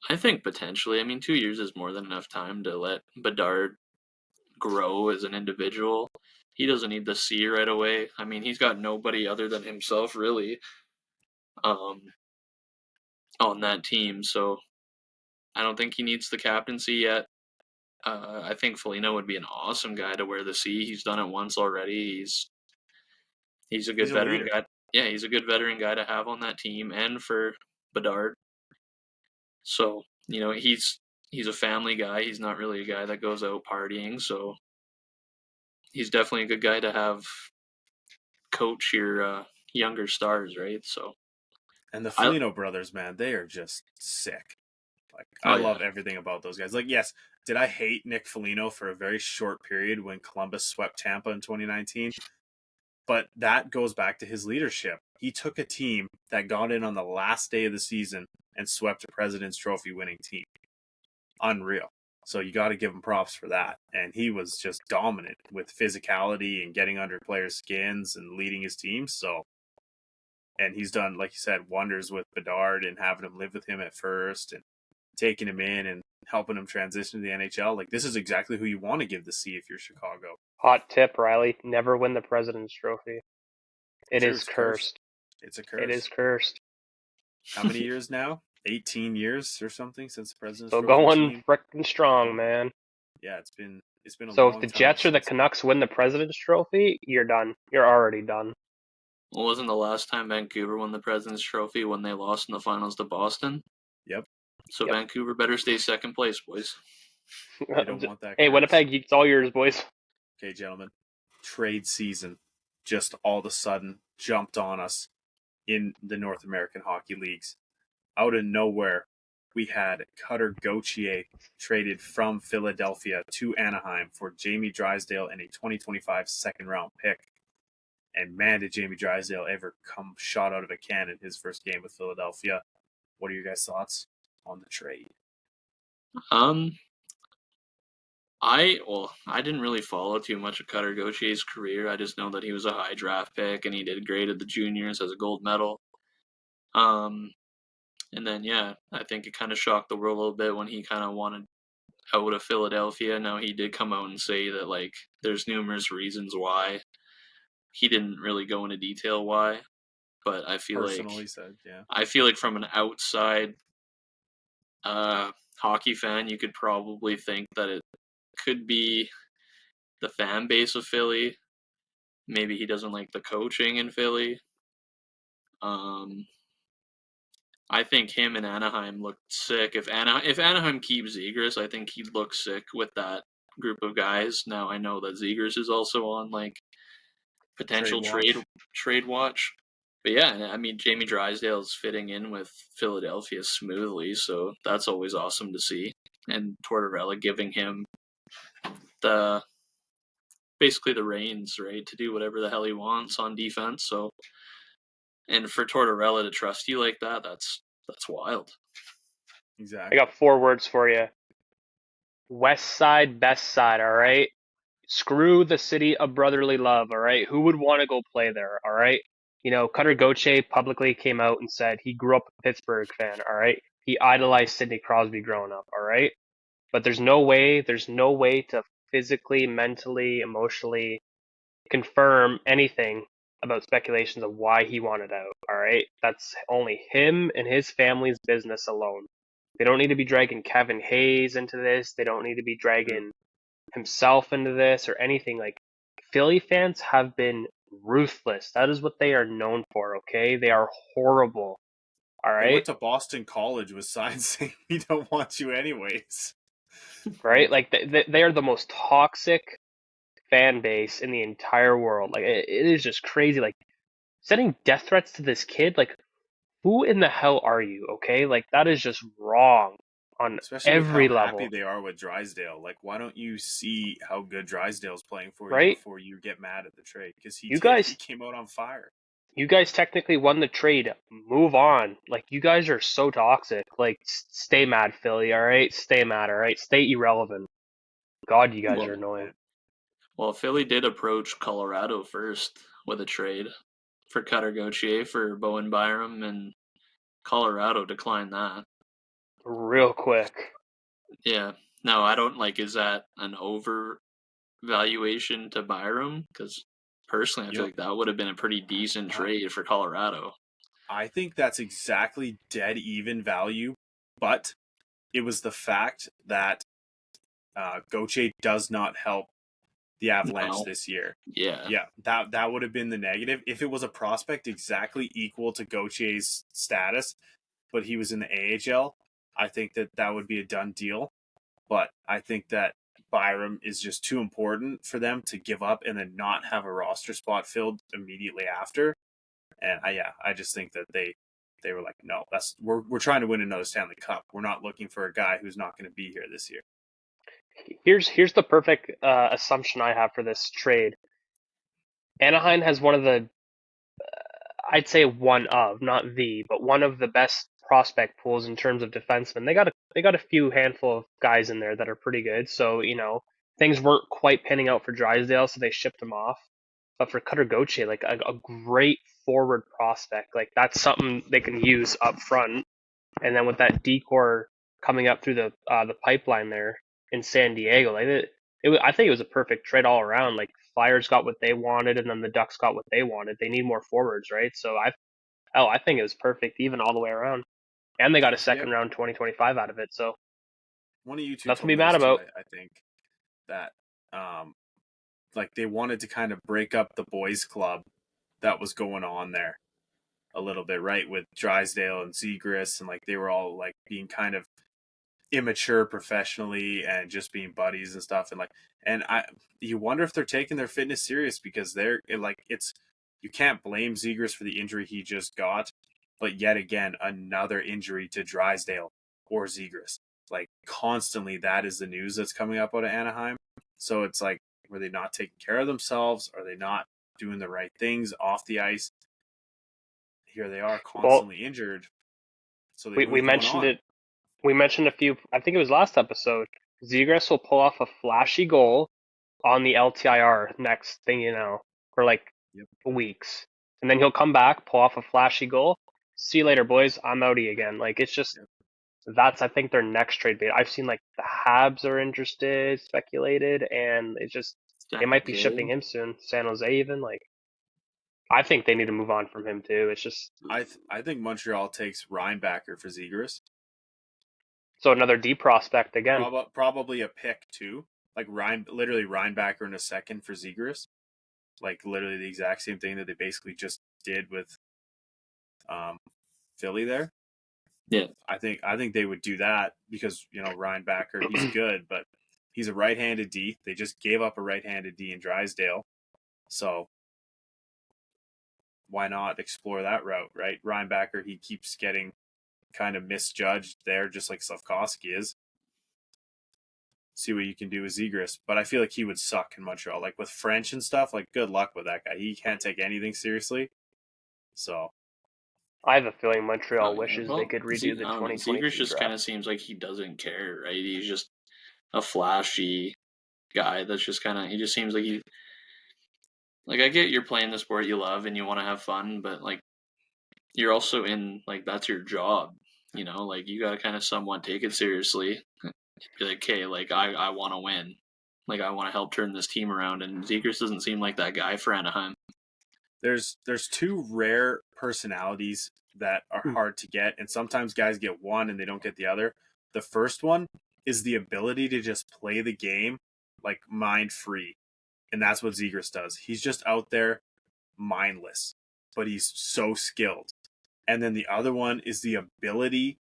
I think potentially. 2 years is more than enough time to let Bedard grow as an individual. He doesn't need the C right away. He's got nobody other than himself really on that team, so I don't think he needs the captaincy yet. I think Foligno would be an awesome guy to wear the C. He's done it once already. He's a good veteran guy. Yeah, he's a good veteran guy to have on that team, and for Bedard. So he's a family guy. He's not really a guy that goes out partying. So he's definitely a good guy to have coach your younger stars, right? So. And the Foligno brothers, man, they are just sick. I love everything about those guys. Yes, did I hate Nick Foligno for a very short period when Columbus swept Tampa in 2019? But that goes back to his leadership. He took a team that got in on the last day of the season and swept a President's Trophy winning team. Unreal. So you got to give him props for that. And he was just dominant with physicality and getting under players' skins and leading his team. And he's done, like you said, wonders with Bedard and having him live with him at first and taking him in and helping him transition to the NHL. This is exactly who you want to give the C if you're Chicago. Hot tip, Riley. Never win the President's Trophy. It is cursed. It's a curse. It is cursed. How many years now? 18 years or something since the President's Trophy. Trophy. Still going frickin' strong, man. Yeah, it's been a long time. So if the Jets or the Canucks win the President's Trophy, you're done. You're already done. Well, wasn't the last time Vancouver won the President's Trophy when they lost in the finals to Boston? Yep. So Vancouver better stay second place, boys. You don't want that. Hey, Winnipeg, it's all yours, boys. Okay, gentlemen. Trade season just all of a sudden jumped on us in the North American Hockey Leagues. Out of nowhere, we had Cutter Gauthier traded from Philadelphia to Anaheim for Jamie Drysdale and a 2025 second-round pick. And man, did Jamie Drysdale ever come shot out of a cannon his first game with Philadelphia. What are your guys' thoughts on the trade? I didn't really follow too much of Cutter Gauthier's career. I just know that he was a high draft pick and he did great at the juniors as a gold medal. And then I think it kind of shocked the world a little bit when he kind of wanted out of Philadelphia. Now he did come out and say that like there's numerous reasons why. He didn't really go into detail why, but I feel like from an outside hockey fan, you could probably think that it could be the fan base of Philly. Maybe he doesn't like the coaching in Philly. I think him and Anaheim looked sick. If Anaheim keeps Zegras, I think he'd look sick with that group of guys. Now I know that Zegras is also on like potential trade watch. But I mean Jamie Drysdale's fitting in with Philadelphia smoothly, so that's always awesome to see. And Tortorella giving him basically the reins, right, to do whatever the hell he wants on defense. So, and for Tortorella to trust you like that, that's wild. Exactly. I got 4 words for you. West side, best side, all right? Screw the city of brotherly love, all right? Who would want to go play there, all right? You know, Cutter Gauthier publicly came out and said he grew up a Pittsburgh fan, all right? He idolized Sidney Crosby growing up, all right? But there's no way to physically, mentally, emotionally confirm anything about speculations of why he wanted out, all right? That's only him and his family's business alone. They don't need to be dragging Kevin Hayes into this. They don't need to be dragging himself into this or anything. Like, Philly fans have been ruthless. That is what they are known for, okay? They are horrible, all right? They went to Boston College with signs saying, we don't want you anyways. Right? Like, they are the most toxic fan base in the entire world. Like, it is just crazy. Like, sending death threats to this kid, like, who in the hell are you, okay? Like, that is just wrong on especially every with how level. happy they are with Drysdale. Like, why don't you see how good Drysdale's playing for you right? before you get mad at the trade? Because he came out on fire. You guys technically won the trade. Move on. Like, you guys are so toxic. Like, stay mad, Philly, all right? Stay mad, all right? Stay irrelevant. God, you guys are annoying. Well, Philly did approach Colorado first with a trade for Cutter Gauthier for Bowen Byram, and Colorado declined that. Real quick. Yeah. No, I don't like, is that an overvaluation to Byram? Because personally, I feel like that would have been a pretty decent trade for Colorado. I think that's exactly dead even value, but it was the fact that Gauthier does not help the Avalanche this year. Yeah. That would have been the negative. If it was a prospect exactly equal to Gauthier's status, but he was in the AHL, I think that would be a done deal. But I think that Byram is just too important for them to give up and then not have a roster spot filled immediately after. And I just think that they were like, no, we're trying to win another Stanley Cup. We're not looking for a guy who's not going to be here this year. Here's the perfect assumption I have for this trade. Anaheim has one of the, I'd say one of, not the, but one of the best prospect pools in terms of defensemen. They got a few handful of guys in there that are pretty good. So, you know, things weren't quite panning out for Drysdale, so they shipped him off. But for Cutter Gauthier, like a great forward prospect, like that's something they can use up front. And then with that decor coming up through the pipeline there in San Diego, like I think it was a perfect trade all around. Like, Flyers got what they wanted, and then the Ducks got what they wanted. They need more forwards, right? So I think it was perfect, even all the way around. And they got a second round 2025 out of it. So one of you two nothing to be mad about. I think that like they wanted to kind of break up the boys club that was going on there a little bit, right? With Drysdale and Zegras, and like they were all like being kind of immature professionally and just being buddies and stuff. And you wonder if they're taking their fitness serious, because you can't blame Zegras for the injury he just got, but yet again, another injury to Drysdale. or Zegras. Like constantly, that is the news that's coming up out of Anaheim. So it's like, were they not taking care of themselves? Are they not doing the right things off the ice? Here they are, constantly injured. So they we moved one mentioned on. it. We mentioned a few. I think it was last episode. Zegras will pull off a flashy goal on the LTIR next thing you know, for like Yep. weeks, and then he'll come back, pull off a flashy goal. See you later, boys. I'm outie again. Like it's just Yep. that's I think their next trade bait. I've seen like the Habs are interested, speculated, and it's just they San might be Jose. shipping him soon. San Jose even like I think they need to move on from him too. It's just I think Montreal takes Reinbacher for Zegras. so another D prospect again. Probably a pick too. Like literally Reinbacher in a second for Zegras. Like literally the exact same thing that they basically just did with Philly there. Yeah. I think they would do that because, Reinbacher, he's good, but he's a right-handed D. They just gave up a right-handed D in Drysdale. So why not explore that route, right? Reinbacher, he keeps getting kind of misjudged there, just like Slavkovsky is. See what you can do with Zegras. But I feel like he would suck in Montreal. Like with French and stuff, like good luck with that guy. He can't take anything seriously. So I have a feeling Montreal Oh, yeah. wishes they Well, could redo the I don't know. 2022 Zegras just kind draft. of seems like he doesn't care, right? He's just a flashy guy that's just kind of, he just seems like he, like, I get you're playing the sport you love and you want to have fun, but, like, you're also in, like, that's your job, like, you got to kind of somewhat take it seriously. Be like, okay, like, I want to win. Like, I want to help turn this team around, and Zegras doesn't seem like that guy for Anaheim. there's two rare personalities that are hard to get, and sometimes guys get one and they don't get the other. The first one is the ability to just play the game like mind free, and that's what Zegras does. He's just out there mindless, but he's so skilled. And then the other one is the ability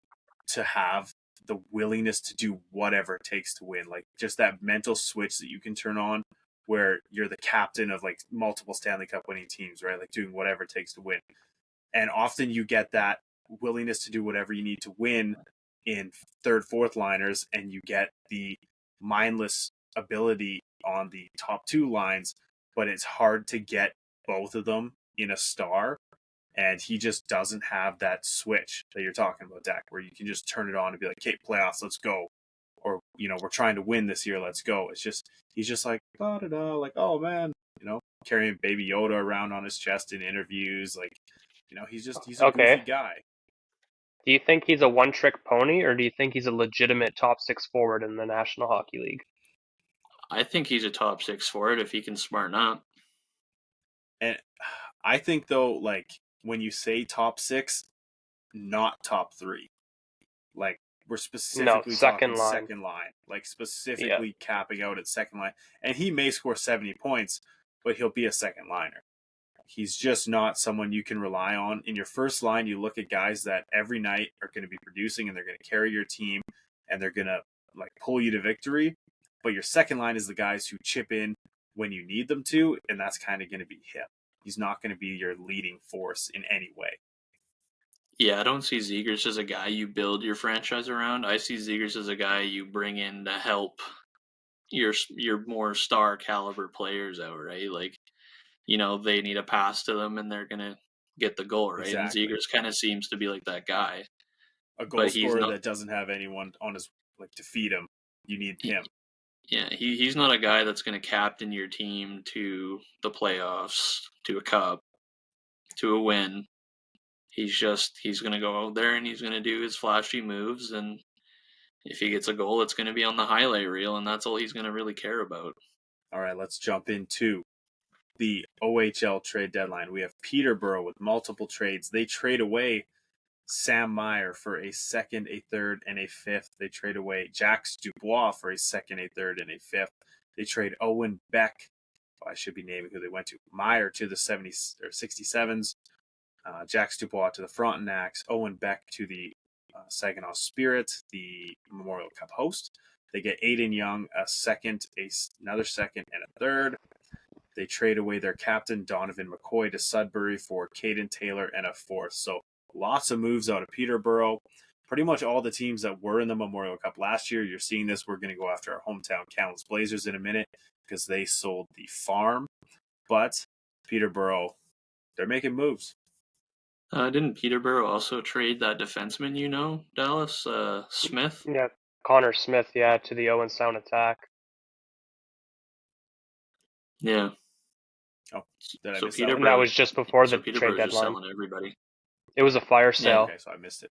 to have the willingness to do whatever it takes to win, like just that mental switch that you can turn on where you're the captain of like multiple Stanley Cup winning teams, right? Like doing whatever it takes to win. And often you get that willingness to do whatever you need to win in third, fourth liners, and you get the mindless ability on the top two lines, but it's hard to get both of them in a star. And he just doesn't have that switch that you're talking about, Dak, where you can just turn it on and be like, "Okay, playoffs, let's go," or we're trying to win this year, let's go. It's just he's just like da da da, like oh man, carrying Baby Yoda around on his chest in interviews, like he's a goofy Okay. guy. Do you think he's a one-trick pony, or do you think he's a legitimate top six forward in the National Hockey League? I think he's a top six forward if he can smarten up. And I think though, like when you say top six, not top three, like we're No, specifically second talking line. second line, like Yeah. specifically capping out at second line. And he may score 70 points, but he'll be a second liner. He's just not someone you can rely on. In your first line, you look at guys that every night are going to be producing and they're going to carry your team and they're going to like pull you to victory. But your second line is the guys who chip in when you need them to, and that's kind of going to be him. He's not going to be your leading force in any way. Yeah, I don't see Zegras as a guy you build your franchise around. I see Zegras as a guy you bring in to help your more star caliber players out, right? Like, they need a pass to them and they're gonna get the goal, right? And Exactly. Zegras kind of seems to be like that guy. A goal But he's scorer not. that doesn't have anyone on his to feed him. You need him. Yeah, he's not a guy that's going to captain your team to the playoffs, to a cup, to a win. He's going to go out there and he's going to do his flashy moves, and if he gets a goal, it's going to be on the highlight reel, and that's all he's going to really care about. All right, let's jump into the OHL trade deadline. We have Peterborough with multiple trades. They trade away Sam Meyer for a second, a third, and a fifth. They trade away Jacques Dubois for a second, a third, and a fifth. They trade Owen Beck. I should be naming who they went to. Meyer to the 67s. Jacques Dubois to the Frontenacs. Owen Beck to the Saginaw Spirit, the Memorial Cup host. They get Aiden Young, another second, and a third. They trade away their captain, Donovan McCoy, to Sudbury for Caden Taylor and a fourth. So lots of moves out of Peterborough. pretty much all the teams that were in the Memorial Cup last year, you're seeing this. We're going to go after our hometown Kamloops Blazers in a minute because they sold the farm. But Peterborough, they're making moves. Didn't Peterborough also trade that defenseman, Dallas, Smith? Yeah, Connor Smith, to the Owen Sound Attack. Yeah. Oh, did I So miss Peterborough, And that was just before the trade Peterborough's just deadline. selling everybody. It was a fire sale. Okay, so I missed it.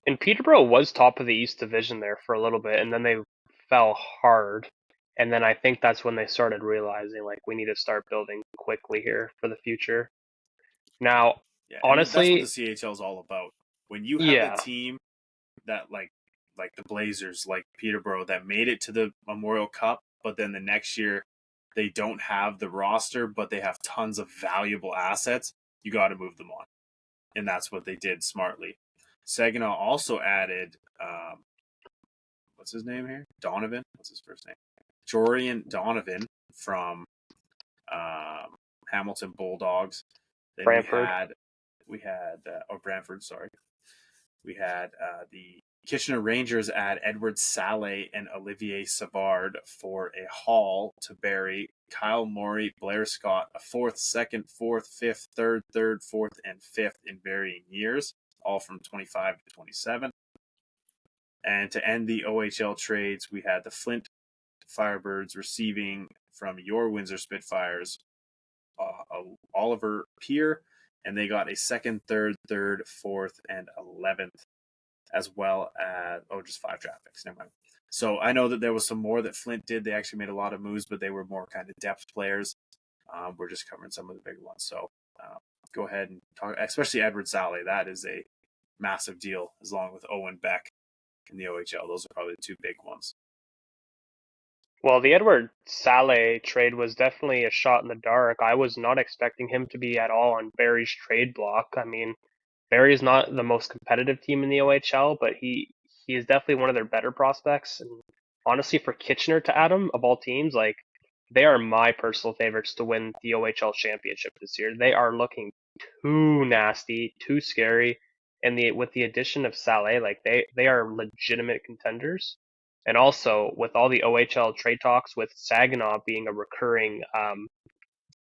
And Peterborough was top of the East Division there for a little bit, and then they fell hard. And then I think that's when they started realizing, like, we need to start building quickly here for the future. Now, Yeah, honestly, that's what the CHL is all about. When you have yeah, a team that like the Blazers, like Peterborough, that made it to the Memorial Cup, but then the next year they don't have the roster, but they have tons of valuable assets, you got to move them on. And that's what they did smartly. Saginaw also added, what's his name here? Donovan? What's his first name? Jorian Donovan from Hamilton Bulldogs. Then Brantford. Brantford, sorry. We had the Kitchener Rangers add Edward Saleh and Olivier Savard for a haul to Barrie, Kyle Morey, Blair Scott, a fourth, second, fourth, fifth, third, fourth, and fifth in varying years, all from 25 to 27. And to end the OHL trades, we had the Flint Firebirds receiving from your Windsor Spitfires Oliver Peer, and they got a second, third, fourth, and 11th, as well as just 5 draft picks. Never mind. So I know that there was some more that Flint did. They actually made a lot of moves, but they were more kind of depth players. We're just covering some of the big ones. So go ahead and talk, especially Edward Saleh. That is a massive deal, as long with Owen Beck in the OHL. Those are probably the 2 big ones. Well, the Edward Saleh trade was definitely a shot in the dark. I was not expecting him to be at all on Barry's trade block. I mean, Barry is not the most competitive team in the OHL, but he is definitely one of their better prospects. And honestly, for Kitchener to add him, of all teams, like, they are my personal favorites to win the OHL championship this year. They are looking too nasty, too scary, and with the addition of Saleh, like, they are legitimate contenders. And also, with all the OHL trade talks, with Saginaw being a recurring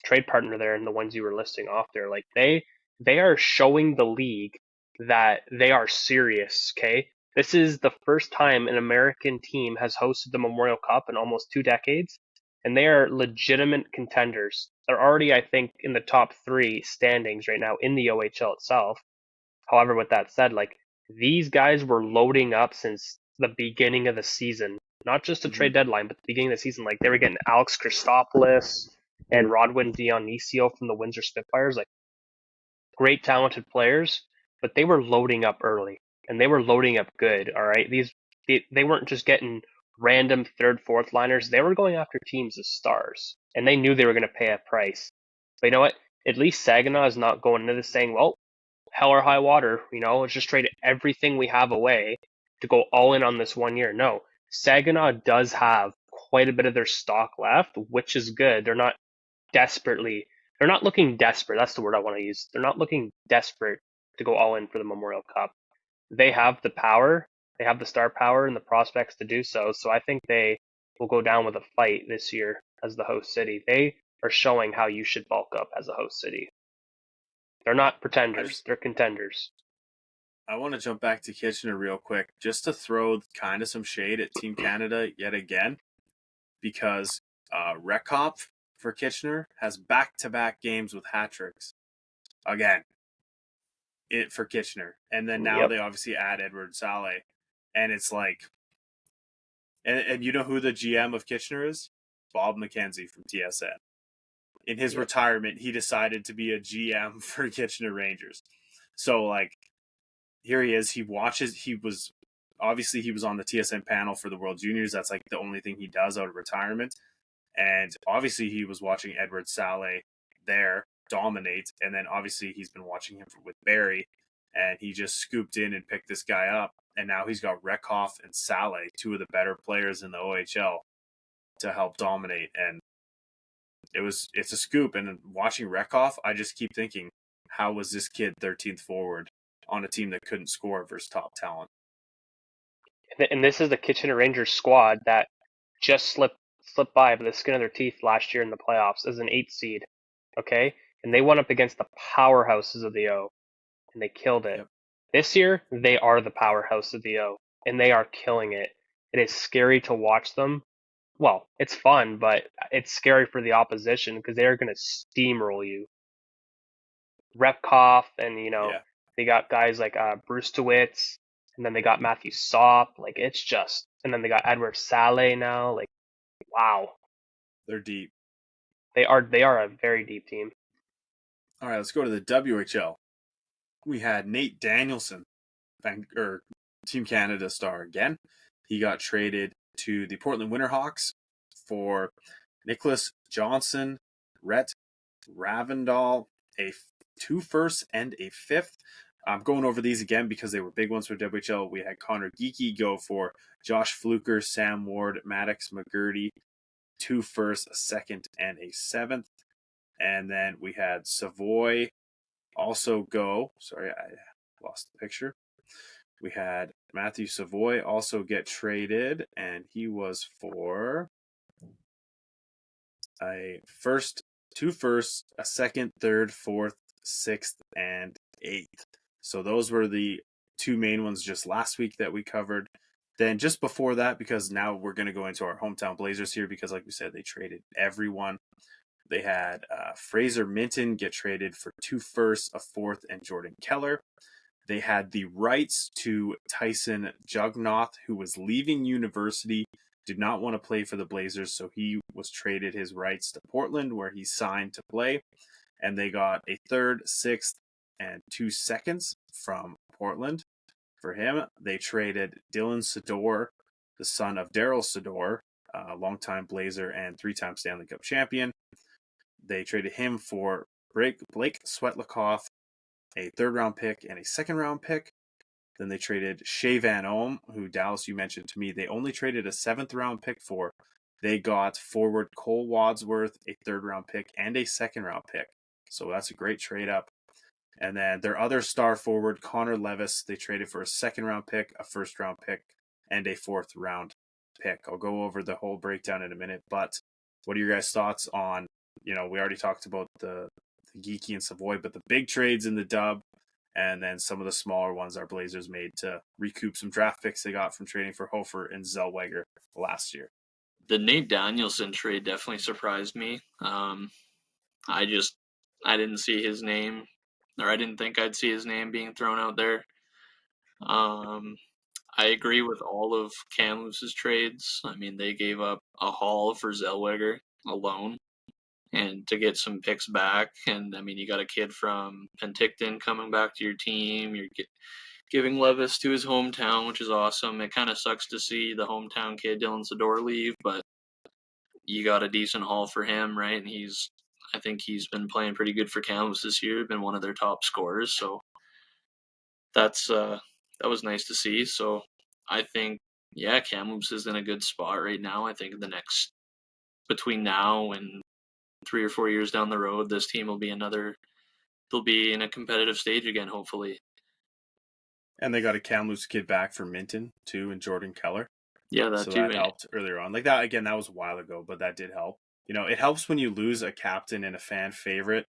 trade partner there, and the ones you were listing off there, like, they are showing the league that they are serious. Okay, this is the first time an American team has hosted the Memorial Cup in almost 2 decades, and they are legitimate contenders. They're already, I think, in the top 3 standings right now in the OHL itself. However, with that said, like, these guys were loading up since the beginning of the season, not just the trade deadline, but the beginning of the season. Like, they were getting Alex Christopoulos and Rodwin Dionisio from the Windsor Spitfires, like, great talented players, but they were loading up early, and they were loading up good. All right, they weren't just getting random third, fourth liners. They were going after teams as stars, and they knew they were going to pay a price. But you know what? At least Saginaw is not going into this saying, well, hell or high water, let's just trade everything we have away to go all in on this 1 year. No, Saginaw does have quite a bit of their stock left, which is good. They're not looking desperate. That's the word I want to use. They're not looking desperate to go all in for the Memorial Cup. They have the power, they have the star power and the prospects to do so. So I think they will go down with a fight this year as the host city. They are showing how you should bulk up as a host city. They're not pretenders, they're contenders. I want to jump back to Kitchener real quick, just to throw kind of some shade at Team Canada yet again, because Rekhop for Kitchener has back-to-back games with hat-tricks. Again, for Kitchener. And then now they obviously add Edward Saleh. And it's like, and you know who the GM of Kitchener is? Bob McKenzie from TSN. In his retirement, he decided to be a GM for Kitchener Rangers. So, like, here he is. He was on the TSN panel for the World Juniors. That's like the only thing he does out of retirement. And obviously he was watching Edward Saleh there dominate. And then obviously he's been watching him with Barrie, and he just scooped in and picked this guy up. And now he's got Rekhop and Saleh, 2 of the better players in the OHL, to help dominate. And it's a scoop. And watching Rekhop, I just keep thinking, how was this kid 13th forward on a team that couldn't score versus top talent. And this is the Kitchener Rangers squad that just slipped by the skin of their teeth last year in the playoffs as an 8th seed. Okay? And they went up against the powerhouses of the O, and they killed it. Yep. This year, they are the powerhouse of the O, and they are killing it. It is scary to watch them. Well, it's fun, but it's scary for the opposition because they're going to steamroll you. Repkoff, and they got guys like Bruce DeWitts, and then they got Matthew Sopp. Like, it's just, and then they got Edward Saleh now. Like, wow, They're deep. they are a very deep team. All right, let's go to the WHL. We had Nate Danielson, Team Canada star again. He got traded to the Portland Winterhawks for Nicholas Johnson, Rhett Ravendal, 2 firsts and a 5th. I'm going over these again because they were big ones for WHL. We had Connor Geekie go for Josh Fluker, Sam Ward, Maddox McGurdy, 2 firsts, a 2nd, and a 7th. And then we had Savoie also go. Sorry, I lost the picture. We had Matthew Savoie also get traded, and he was for a 2 firsts, a 2nd, 3rd, 4th, 6th, and 8th. So those were the 2 main ones just last week that we covered. Then just before that, because now we're going to go into our hometown Blazers here, because like we said, they traded everyone. They had Fraser Minten get traded for 2 firsts, a 4th, and Jordan Keller. They had the rights to Tyson Jugnoth, who was leaving university, did not want to play for the Blazers, so he was traded his rights to Portland, where he signed to play. And they got a 3rd, 6th, and 2 seconds from Portland for him. They traded Dylan Sador, the son of Daryl Sador, a longtime Blazer and 3-time Stanley Cup champion. They traded him for Blake Swetlikoff, a 3rd-round pick and a 2nd-round pick. Then they traded Shea Van Ohm, who, Dallas, you mentioned to me, they only traded a 7th-round pick for. They got forward Cole Wadsworth, a 3rd-round pick, and a 2nd-round pick. So that's a great trade-up. And then their other star forward, Connor Levis, they traded for a 2nd-round pick, a 1st-round pick, and a 4th-round pick. I'll go over the whole breakdown in a minute, but what are your guys' thoughts on, we already talked about the Geekie and Savoie, but the big trades in the dub, and then some of the smaller ones our Blazers made to recoup some draft picks they got from trading for Hofer and Zellweger last year. The Nate Danielson trade definitely surprised me. I didn't see his name, or I didn't think I'd see his name being thrown out there. I agree with all of Kamloops' trades. I mean, they gave up a haul for Zellweger alone, and to get some picks back. And I mean, you got a kid from Penticton coming back to your team. You're giving Levis to his hometown, which is awesome. It kind of sucks to see the hometown kid Dylan Sador leave, but you got a decent haul for him, right? And I think he's been playing pretty good for Kamloops this year, been one of their top scorers. So that was nice to see. So I think, yeah, Kamloops is in a good spot right now. I think between now and 3 or 4 years down the road, this team will be they'll be in a competitive stage again, hopefully. And they got a Kamloops kid back for Minten, too, and Jordan Keller. Yeah, that helped earlier on. Like that, again, that was a while ago, but that did help. It helps when you lose a captain and a fan favorite,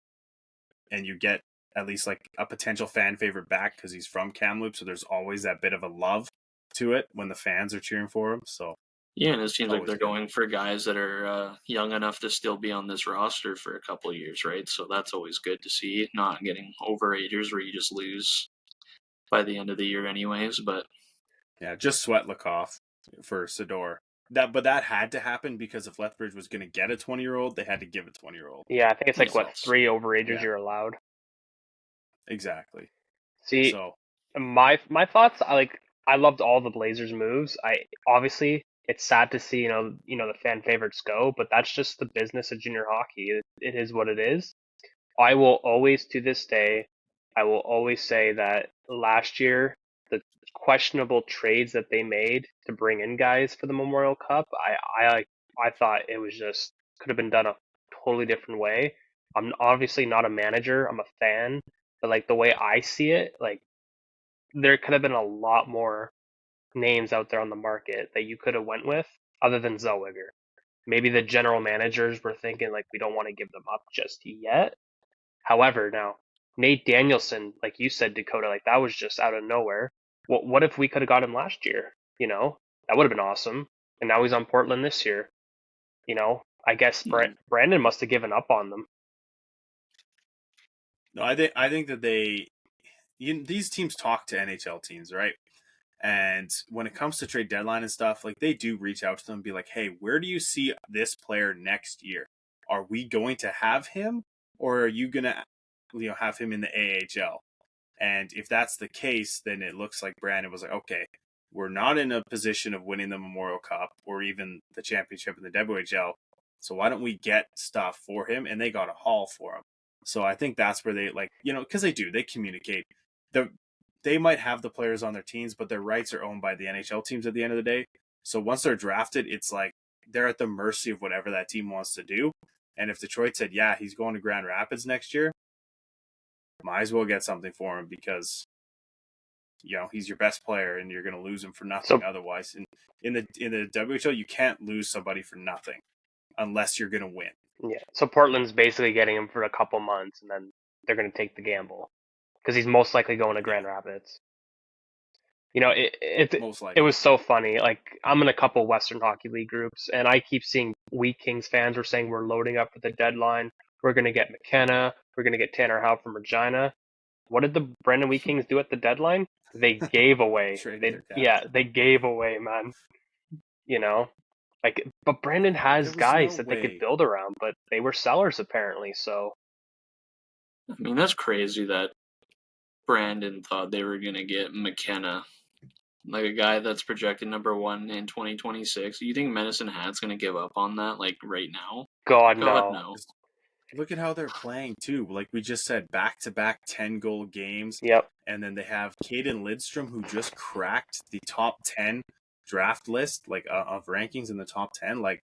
and you get at least like a potential fan favorite back because he's from Kamloops, so there's always that bit of a love to it when the fans are cheering for him. So yeah, and it seems like they're going for guys that are young enough to still be on this roster for a couple of years, right? So that's always good to see, not getting overagers where you just lose by the end of the year anyways. But yeah, just Swetlikoff for Sador. But that had to happen because if Lethbridge was going to get a 20-year-old, they had to give a 20-year-old. Yeah, I think it's like 3 overagers you're allowed. Exactly. See, so my thoughts, I loved all the Blazers moves. Obviously it's sad to see the fan favorites go, but that's just the business of junior hockey. It is what it is. I will always, to this day, say that last year the questionable trades that they made to bring in guys for the Memorial Cup, I thought it was just could have been done a totally different way. I'm obviously not a manager, I'm a fan, but like the way I see it, like there could have been a lot more names out there on the market that you could have went with other than Zellweger. Maybe the general managers were thinking like we don't want to give them up just yet. However, now Nate Danielson, like you said, Dakota, like that was just out of nowhere. What if we could have got him last year? That would have been awesome. And now he's on Portland this year. I guess Brandon must have given up on them. No, I think that these teams talk to NHL teams, right? And when it comes to trade deadline and stuff, like they do reach out to them and be like, hey, where do you see this player next year? Are we going to have him, or are you going to have him in the AHL? And if that's the case, then it looks like Brandon was like, okay, we're not in a position of winning the Memorial Cup or even the championship in the WHL. So why don't we get stuff for him? And they got a haul for him. So I think that's where they because they communicate. They might have the players on their teams, but their rights are owned by the NHL teams at the end of the day. So once they're drafted, it's like they're at the mercy of whatever that team wants to do. And if Detroit said, yeah, he's going to Grand Rapids next year, might as well get something for him because, he's your best player and you're going to lose him for nothing otherwise. And in the WHL, you can't lose somebody for nothing unless you're going to win. Yeah. So Portland's basically getting him for a couple months and then they're going to take the gamble because he's most likely going to Grand Rapids. It was so funny. Like, I'm in a couple Western Hockey League groups, and I keep seeing Wheat Kings fans are saying we're loading up for the deadline. We're going to get McKenna. We're going to get Tanner Howe from Regina. What did the Brandon Wheat Kings do at the deadline? They gave away. They gave away, man. But Brandon has guys that they could build around, but they were sellers apparently. So, I mean, that's crazy that Brandon thought they were going to get McKenna, like a guy that's projected number 1 in 2026. You think Medicine Hat's going to give up on that, like, right now? God no. Look at how they're playing, too. Like we just said, back-to-back 10-goal games. Yep. And then they have Caden Lidstrom, who just cracked the top 10 draft list, of rankings in the top 10. Like,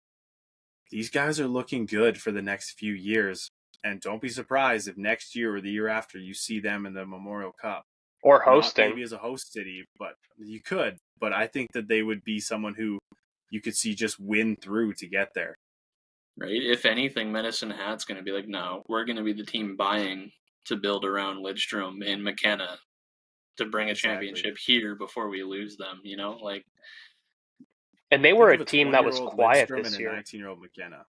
these guys are looking good for the next few years. And don't be surprised if next year or the year after you see them in the Memorial Cup. Or hosting. Not maybe as a host city, but you could. But I think that they would be someone who you could see just win through to get there. Right? If anything, Medicine Hat's going to be like, no, we're going to be the team buying to build around Lidstrom and McKenna to bring a championship here before we lose them, And they were a team that was quiet Lidstrom this and year. A 19-year-old McKenna.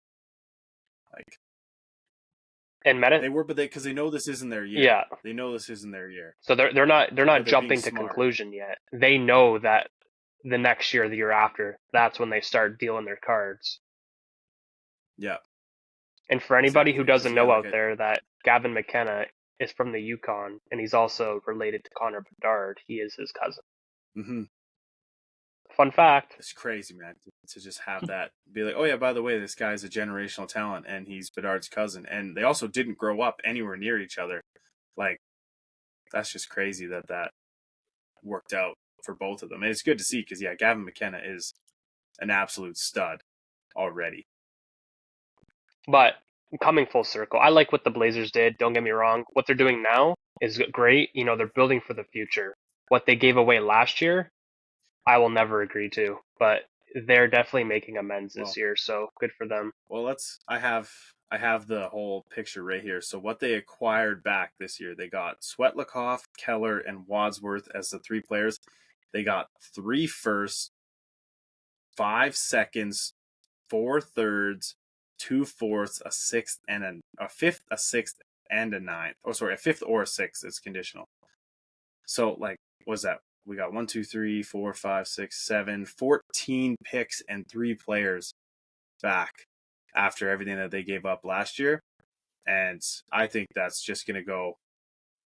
They were, but because they know this isn't their year. Yeah, they know this isn't their year. So they're not jumping to conclusion yet. They know that the next year, the year after, that's when they start dealing their cards. Yeah. And for anybody who doesn't know out there, that Gavin McKenna is from the Yukon, and he's also related to Connor Bedard. He is his cousin. Mm-hmm. Fun fact. It's crazy, man, to just have that. Be like, oh yeah, by the way, this guy's a generational talent, and he's Bedard's cousin. And they also didn't grow up anywhere near each other. Like, that's just crazy that worked out for both of them. And it's good to see because, yeah, Gavin McKenna is an absolute stud already. But coming full circle, I like what the Blazers did. Don't get me wrong. What they're doing now is great. They're building for the future. What they gave away last year, I will never agree to. But they're definitely making amends this year, so good for them. Well, I have the whole picture right here. So what they acquired back this year, they got Swetlikoff, Keller, and Wadsworth as the 3 players. They got 3 firsts, 5 seconds, 4 thirds, 2 fourths, a sixth, and a fifth, a sixth, and a ninth. Oh, sorry, a fifth or a sixth. It's conditional. So, what's that? We got 1, 2, 3, 4, 5, 6, 7, 14 picks and 3 players back after everything that they gave up last year. And I think that's just going to go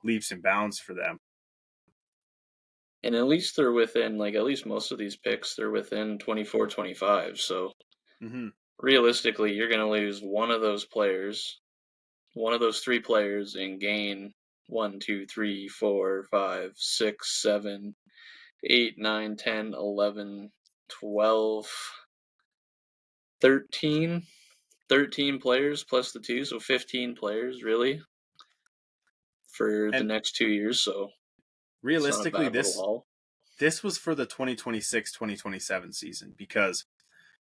leaps and bounds for them. And at least they're within, at least most of these picks, they're within 24, 25. So realistically, you're going to lose one of those players, one of those 3 players, and gain 1, 2, 3, 4, 5, 6, 7, 8, 9, 10, 11, 12, 13 players plus the 2, so 15 players really for the next 2 years. So realistically, It's not a bad little haul. this was for the 2026-2027 season because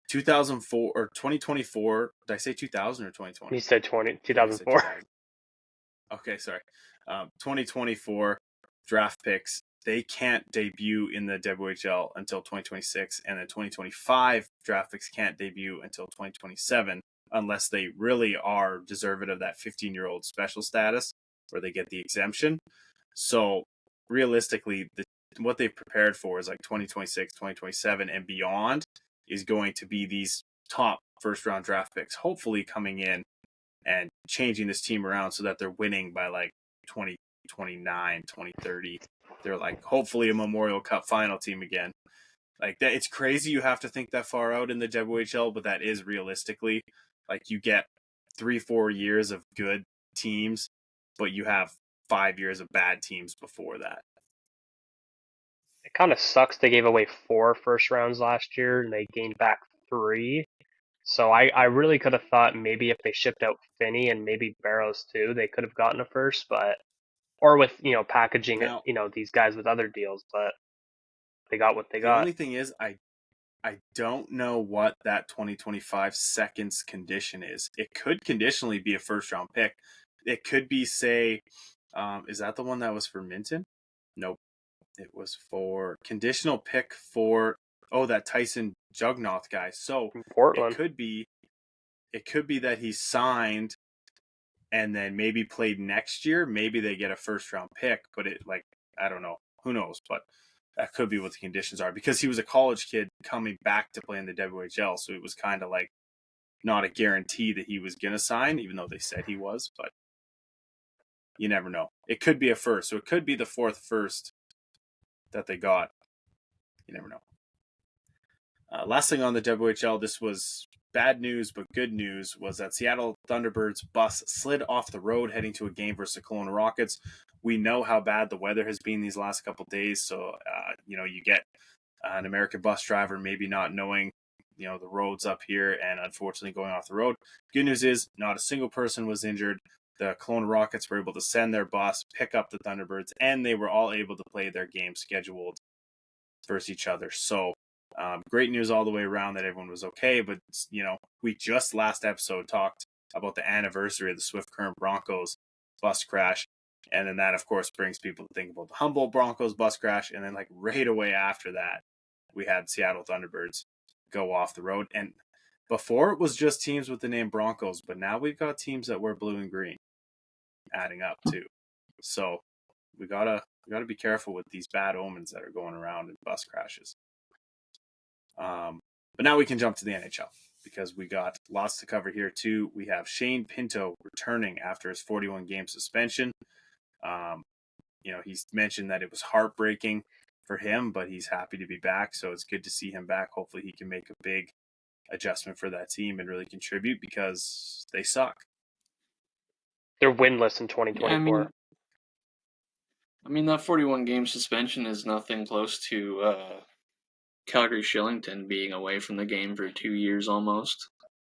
2004 or 2024. Did I say 2000 or 2020? You said 2004. Okay, sorry. 2024 draft picks, they can't debut in the WHL until 2026, and the 2025 draft picks can't debut until 2027 unless they really are deserving of that 15-year-old special status where they get the exemption. So realistically, what they've prepared for is like 2026, 2027, and beyond is going to be these top first-round draft picks, hopefully coming in and changing this team around so that they're winning by like 2029, 2030. They're like hopefully a Memorial Cup final team again. Like that, it's crazy you have to think that far out in the WHL, but that is realistically like you get 3-4 years of good teams, but you have 5 years of bad teams before that. It kind of sucks they gave away 4 first rounds last year and they gained back 3. So I really could have thought maybe if they shipped out Finney and maybe Barrows too, they could have gotten a first, but or with packaging Now, these guys with other deals, but they got what they the got. only thing is I don't know what that 2025 seconds condition is. It could conditionally be a first round pick. It could be, say, is that the one that was for Minten? Nope. It was for conditional pick for that Tyson Jugnoth guy. So From Portland. it could be that he signed and then maybe played next year. Maybe they get a first round pick, but I don't know. Who knows? But that could be what the conditions are because he was a college kid coming back to play in the WHL. So it was kind of like not a guarantee that he was going to sign, even though they said he was, but you never know. It could be a first. So it could be the 4th first that they got. You never know. Last thing on the WHL, this was bad news, but good news, was that Seattle Thunderbirds bus slid off the road heading to a game versus the Kelowna Rockets. We know how bad the weather has been these last couple of days, so you get an American bus driver maybe not knowing the roads up here and unfortunately going off the road. Good news is not a single person was injured. The Kelowna Rockets were able to send their bus, pick up the Thunderbirds, and they were all able to play their game scheduled versus each other. So great news all the way around that everyone was okay. But, we just last episode talked about the anniversary of the Swift Current Broncos bus crash. And then that, of course, brings people to think about the Humboldt Broncos bus crash. And then right away after that, we had Seattle Thunderbirds go off the road. And before it was just teams with the name Broncos, but now we've got teams that wear blue and green adding up too. So we gotta be careful with these bad omens that are going around in bus crashes. But now we can jump to the NHL because we got lots to cover here too. We have Shane Pinto returning after his 41-game suspension. He's mentioned that it was heartbreaking for him, but he's happy to be back. So it's good to see him back. Hopefully he can make a big adjustment for that team and really contribute because they suck. They're winless in 2024. Yeah, I mean that 41-game suspension is nothing close to Calgary Shillington being away from the game for 2 years almost.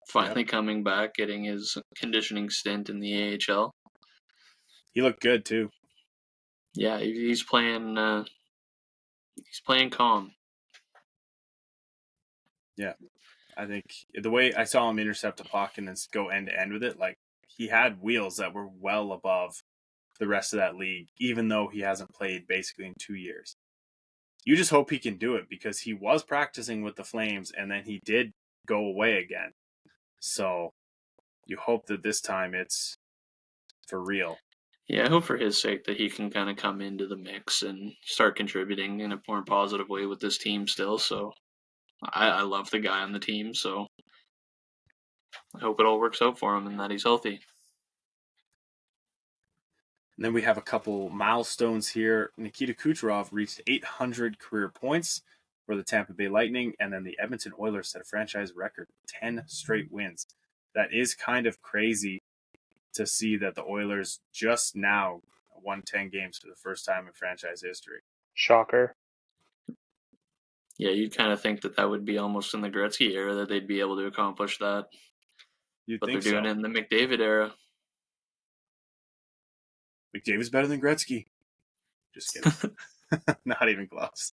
Finally coming back, getting his conditioning stint in the AHL. He looked good too. Yeah, he's playing. He's playing calm. Yeah, I think the way I saw him intercept a puck and then go end to end with it, he had wheels that were well above the rest of that league, even though he hasn't played basically in 2 years. You just hope he can do it because he was practicing with the Flames and then he did go away again. So you hope that this time it's for real. Yeah, I hope for his sake that he can kind of come into the mix and start contributing in a more positive way with this team still. So I love the guy on the team, so I hope it all works out for him and that he's healthy. And then we have a couple milestones here. Nikita Kucherov reached 800 career points for the Tampa Bay Lightning, and then the Edmonton Oilers set a franchise record, 10 straight wins. That is kind of crazy to see that the Oilers just now won 10 games for the first time in franchise history. Shocker. Yeah, you'd kind of think that would be almost in the Gretzky era that they'd be able to accomplish that. But they're doing it in the McDavid era. McDavid's better than Gretzky. Just kidding. Not even close.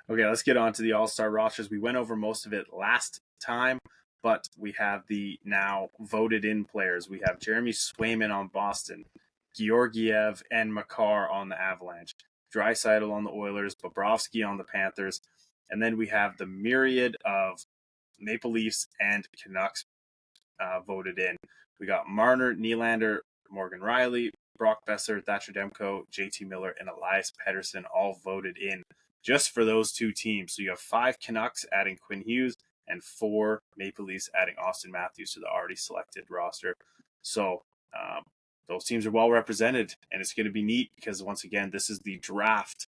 Okay, let's get on to the All-Star rosters. We went over most of it last time, but we have the now voted-in players. We have Jeremy Swayman on Boston, Georgiev and Makar on the Avalanche, Drysdale on the Oilers, Bobrovsky on the Panthers, and then we have the myriad of Maple Leafs and Canucks voted in. We got Marner, Nylander, Morgan Riley, Brock Besser, Thatcher Demko, JT Miller, and Elias Pettersson all voted in just for those two teams. So you have 5 Canucks adding Quinn Hughes and 4 Maple Leafs adding Austin Matthews to the already selected roster. So those teams are well represented, and it's going to be neat because, once again, this is the draft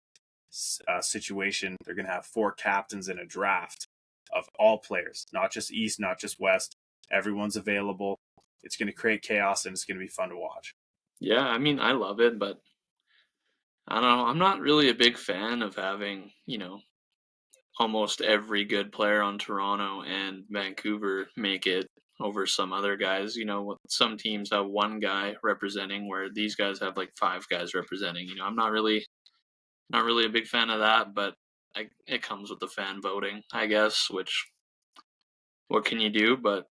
situation. They're going to have 4 captains in a draft of all players, not just East, not just West. Everyone's available. It's going to create chaos, and it's going to be fun to watch. Yeah, I mean, I love it, but I don't know. I'm not really a big fan of having, almost every good player on Toronto and Vancouver make it over some other guys. Some teams have one guy representing, where these guys have like 5 guys representing. I'm not really a big fan of that, but it comes with the fan voting, I guess. Which, what can you do? But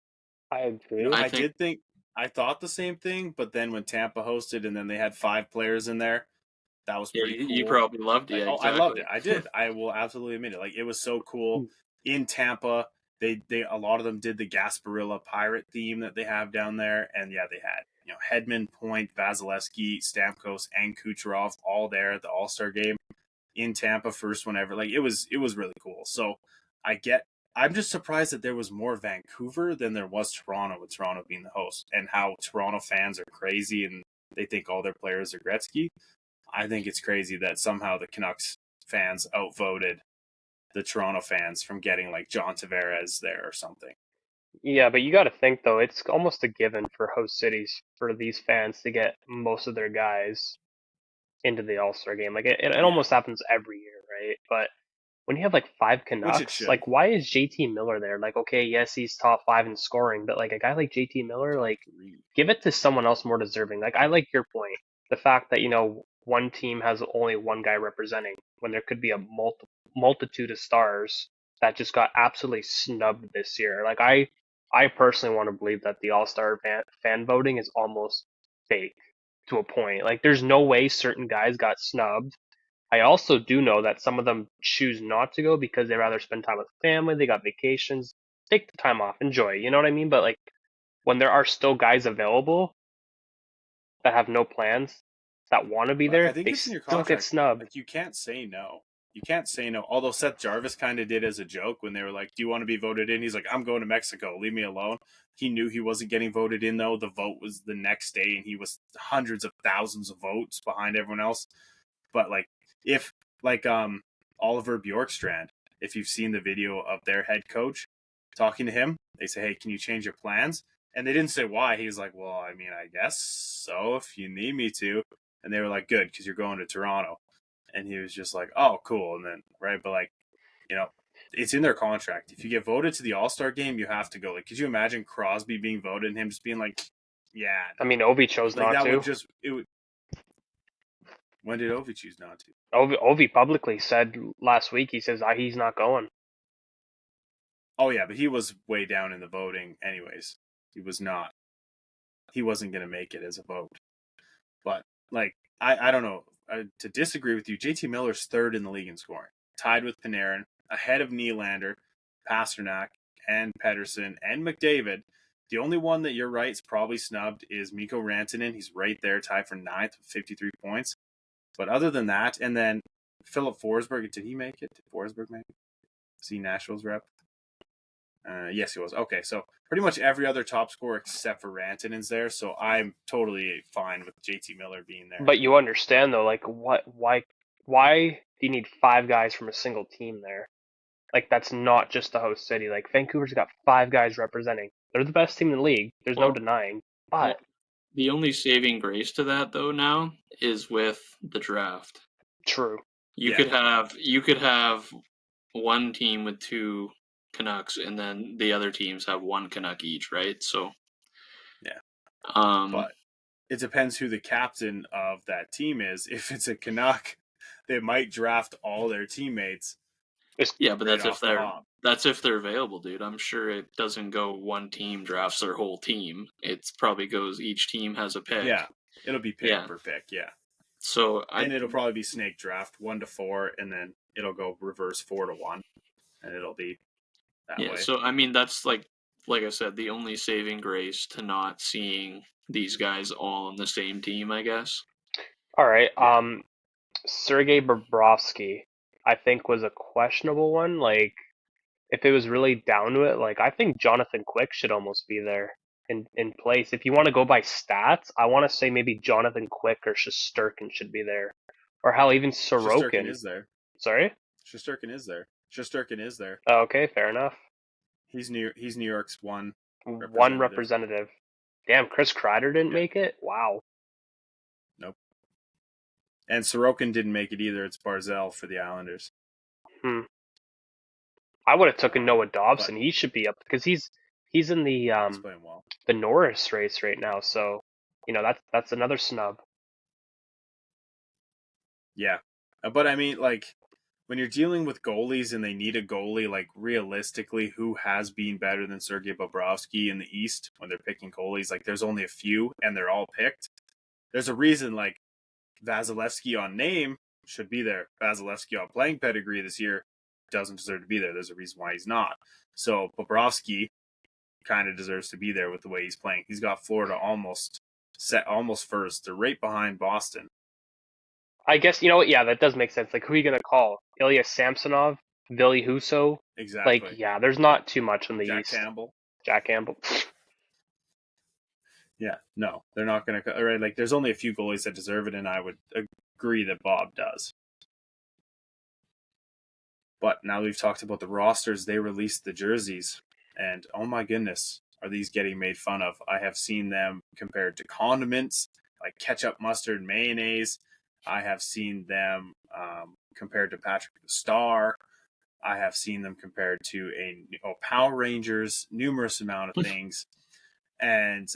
I agree. I thought the same thing, but then when Tampa hosted and then they had 5 players in there, that was pretty cool. You probably loved it. Exactly. I loved it. I did. I will absolutely admit it. Like, it was so cool. In Tampa, they a lot of them did the Gasparilla pirate theme that they have down there, and yeah, they had Hedman, Point, Vasilevsky, Stamkos, and Kucherov all there at the All-Star game in Tampa, first one ever. Like, it was really cool. So I'm just surprised that there was more Vancouver than there was Toronto, with Toronto being the host, and how Toronto fans are crazy and they think all their players are Gretzky. I think it's crazy that somehow the Canucks fans outvoted the Toronto fans from getting like John Tavares there or something. Yeah, but you got to think though, it's almost a given for host cities for these fans to get most of their guys into the All-Star game. Like it almost happens every year, right? But when you have like 5 Canucks, like why is JT Miller there? Like, okay, yes, he's top 5 in scoring, but like a guy like JT Miller, like give it to someone else more deserving. Like, I like your point. The fact that, one team has only one guy representing when there could be a multitude of stars that just got absolutely snubbed this year. Like, I personally want to believe that the All-Star fan voting is almost fake to a point. Like, there's no way certain guys got snubbed. I also do know that some of them choose not to go because they rather spend time with family. They got vacations. Take the time off, enjoy. You know what I mean? But like, when there are still guys available that have no plans, that want to be there, I think they it's in your still contract. get snubbed. Like, you can't say no. You can't say no. Although Seth Jarvis kind of did as a joke when they were like, "Do you want to be voted in?" He's like, "I'm going to Mexico. Leave me alone." He knew he wasn't getting voted in, though. The vote was the next day, and he was hundreds of thousands of votes behind everyone else. But like, if like Oliver Bjorkstrand, if you've seen the video of their head coach talking to him, they say, "Hey, can you change your plans?" And they didn't say why. He's like, "Well, I mean, I guess so if you need me to." And they were like, "Good, because you're going to Toronto." And he was just like, "Oh, cool." And then, right, but like, it's in their contract. If you get voted to the All-Star game, you have to go. Like, could you imagine Crosby being voted and him just being like, "Yeah." I mean, Ovi chose like, not that to. would. When did Ovi choose not to? Ovi publicly said last week, he says he's not going. Oh, yeah, but he was way down in the voting anyways. He was not. He wasn't going to make it as a vote. But, like, I don't know. To disagree with you, JT Miller's 3rd in the league in scoring, tied with Panarin, ahead of Nylander, Pasternak, and Pettersson, and McDavid. The only one that you're right is probably snubbed is Mikko Rantanen. He's right there, tied for 9th with 53 points. But other than that, and then Philip Forsberg, did he make it? Did Forsberg make it? Is he Nashville's rep? Yes, he was. Okay, so pretty much every other top scorer except for Rantanen's there, so I'm totally fine with JT Miller being there. But you understand though, like why do you need 5 guys from a single team there? Like, that's not just the host city. Like, Vancouver's got 5 guys representing. They're the best team in the league. There's no denying. But the only saving grace to that though now is with the draft. True. You could have one team with 2 Canucks, and then the other teams have 1 Canuck each, right? So yeah. but it depends who the captain of that team is. If it's a Canuck, they might draft all their teammates. Yeah, but right off the hop. that's if they're available, dude. I'm sure it doesn't go one team drafts their whole team. It probably goes each team has a pick. Yeah, it'll be pick per pick. Yeah. So and it'll probably be snake draft 1 to 4, and then it'll go reverse 4 to 1, and it'll be that way. So I mean, that's like I said, the only saving grace to not seeing these guys all on the same team, I guess. All right. Sergei Bobrovsky, I think, was a questionable one. Like, if it was really down to it, like, I think Jonathan Quick should almost be there in place. If you want to go by stats, I want to say maybe Jonathan Quick or Shesterkin should be there, or hell, even Sorokin. Shesterkin is there. Sorry? Shesterkin is there. Shesterkin is there. Oh, okay, fair enough. He's New York's one representative. Damn, Chris Kreider didn't make it? Wow. Nope. And Sorokin didn't make it either. It's Barzal for the Islanders. I would have taken Noah Dobson. He should be up because he's in the he's playing well. The Norris race right now. So, that's another snub. Yeah, but I mean, like, when you're dealing with goalies and they need a goalie, like, realistically, who has been better than Sergei Bobrovsky in the East when they're picking goalies? Like, there's only a few, and they're all picked. There's a reason, like, Vasilevsky on name should be there. Vasilevsky on playing pedigree this year doesn't deserve to be there. There's a reason why he's not. So Bobrovsky kind of deserves to be there with the way he's playing. He's got Florida almost first. They're right behind Boston. I guess, yeah, that does make sense. Like, who are you going to call? Ilya Samsonov? Ville Husso? Exactly. Like, yeah, there's not too much in the East. Jack Campbell. Yeah, no, they're not going to. Right, like, there's only a few goalies that deserve it, and I would agree that Bob does. But now we've talked about the rosters, they released the jerseys, and oh my goodness, are these getting made fun of? I have seen them compared to condiments, like ketchup, mustard, mayonnaise. I have seen them compared to Patrick the Star. I have seen them compared to Power Rangers, numerous amount of things. And,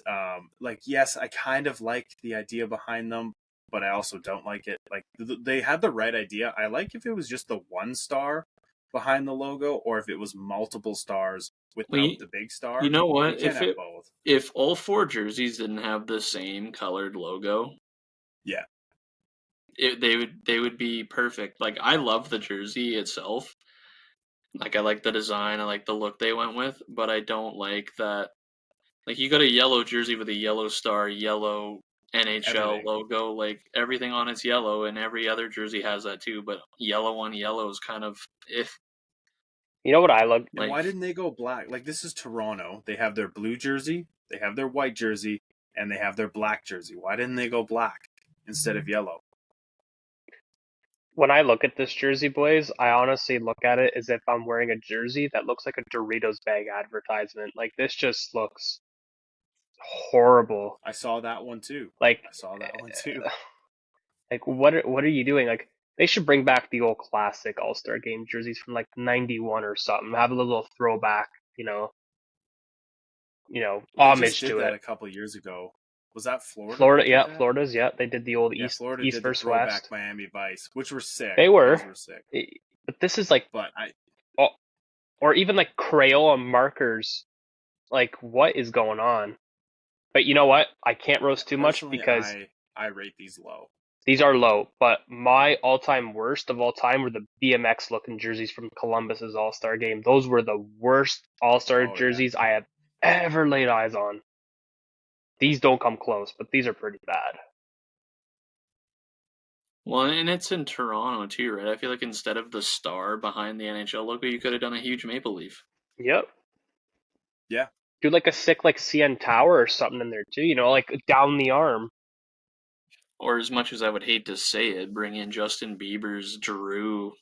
yes, I kind of like the idea behind them, but I also don't like it. Like, they had the right idea. I like if it was just the one star behind the logo, or if it was multiple stars without the big star. You know what? Both. If all 4 jerseys didn't have the same colored logo, yeah, they would be perfect. Like, I love the jersey itself. Like, I like the design, I like the look they went with, but I don't like that. Like, you got a yellow jersey with a yellow star, yellow NHL logo, like, everything on it's yellow, and every other jersey has that too, but yellow on yellow is kind of You know what I love? And why didn't they go black? Like, this is Toronto. They have their blue jersey, they have their white jersey, and they have their black jersey. Why didn't they go black instead of yellow? When I look at this jersey, Blaze, I honestly look at it as if I'm wearing a jersey that looks like a Doritos bag advertisement. Like, this just looks horrible. I saw that one too. Like, what are you doing? Like, they should bring back the old classic All-Star Game jerseys from like '91 or something. Have a little throwback, homage to it. A couple years ago. Was that Florida? Florida's. Yeah, they did the old East versus West. Miami Vice, which were sick. They were. Those were sick. But this is like, or even like Crayola markers. Like, what is going on? But you know what? I can't roast too much because I rate these low. These are low, but my all-time worst of all time were the BMX-looking jerseys from Columbus's All-Star Game. Those were the worst All-Star jerseys I have ever laid eyes on. These don't come close, but these are pretty bad. Well, and it's in Toronto too, right? I feel like instead of the star behind the NHL logo, you could have done a huge maple leaf. Yep. Yeah. Do like a sick CN Tower or something in there too, like down the arm. Or as much as I would hate to say it, bring in Justin Bieber's Drew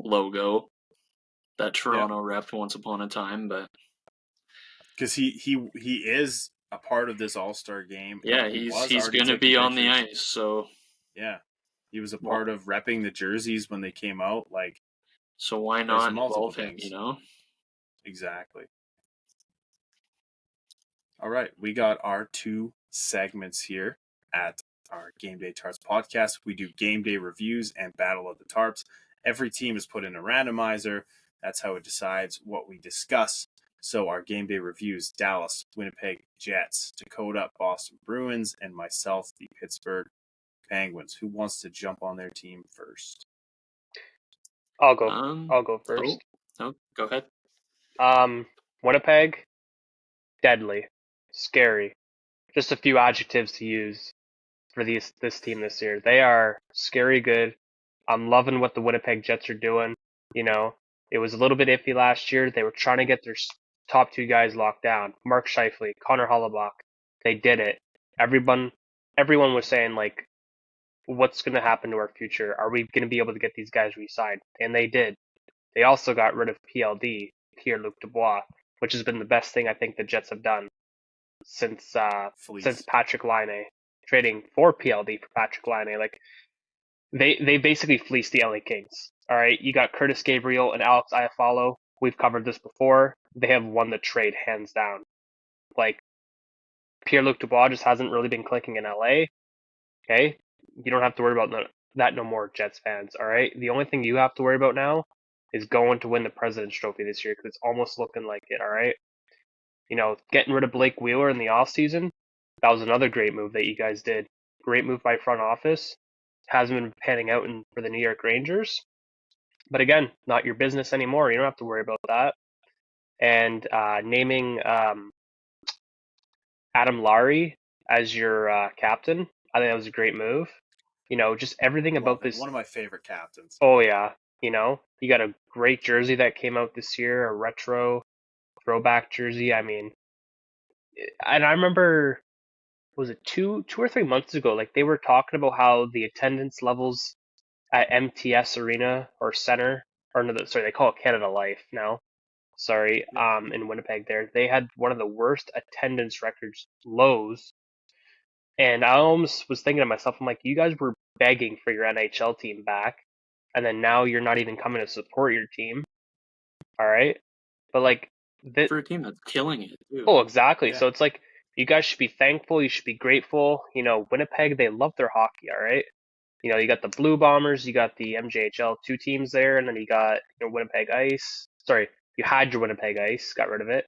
logo that Toronto repped once upon a time, but because he is a part of this All-Star game. Yeah, he's going to be on the ice, so yeah, he was a part of repping the jerseys when they came out. Like, so why not involve him? Exactly. All right, we got our 2 segments here. at our Gameday Tarps podcast. We do game day reviews and Battle of the Tarps. Every team is put in a randomizer. That's how it decides what we discuss. So our game day reviews: Dallas, Winnipeg Jets, Dakota, Boston Bruins, and myself, the Pittsburgh Penguins. Who wants to jump on their team first? I'll go. I'll go first. Go ahead. Winnipeg, deadly, scary. Just a few adjectives to use for this team this year. They are scary good. I'm loving what the Winnipeg Jets are doing. You know, it was a little bit iffy last year. They were trying to get their top two guys locked down. Mark Scheifele, Connor Hollabach. They did it. Everyone was saying, like, what's going to happen to our future? Are we going to be able to get these guys re-signed? And they did. They also got rid of PLD, Pierre-Luc Dubois, which has been the best thing I think the Jets have done since Patrick Laine, trading for PLD for Patrick Laine. Like, they basically fleeced the LA Kings. All right, you got Curtis Gabriel and Alex Iafallo. We've covered this before. They have won the trade hands down. Like, Pierre-Luc Dubois just hasn't really been clicking in LA. Okay, you don't have to worry about that no more, Jets fans. All right, the only thing you have to worry about now is going to win the President's Trophy this year, because it's almost looking like it. All right, you know, getting rid of Blake Wheeler in the offseason, that was another great move that you guys did. Great move by front office. Hasn't been panning out for the New York Rangers. But again, not your business anymore. You don't have to worry about that. And naming Adam Lowry as your captain, I think that was a great move. You know, just everything about this. One of my favorite captains. Oh, yeah. You know, you got a great jersey that came out this year, a retro throwback jersey. I mean, and I remember, was it two or 3 months ago, like they were talking about how the attendance levels at MTS Arena or Center, or no, sorry, they call it Canada Life now. Sorry, in Winnipeg there, they had one of the worst attendance records lows. And I almost was thinking to myself, I'm like, you guys were begging for your NHL team back, and then now you're not even coming to support your team. All right, but like for a team that's killing it too. Oh, exactly. Yeah. So it's like, you guys should be thankful. You should be grateful. You know, Winnipeg, they love their hockey. All right. You know, you got the Blue Bombers, you got the MJHL, two teams there, and then you got your Winnipeg Ice. Sorry, you had your Winnipeg Ice, got rid of it,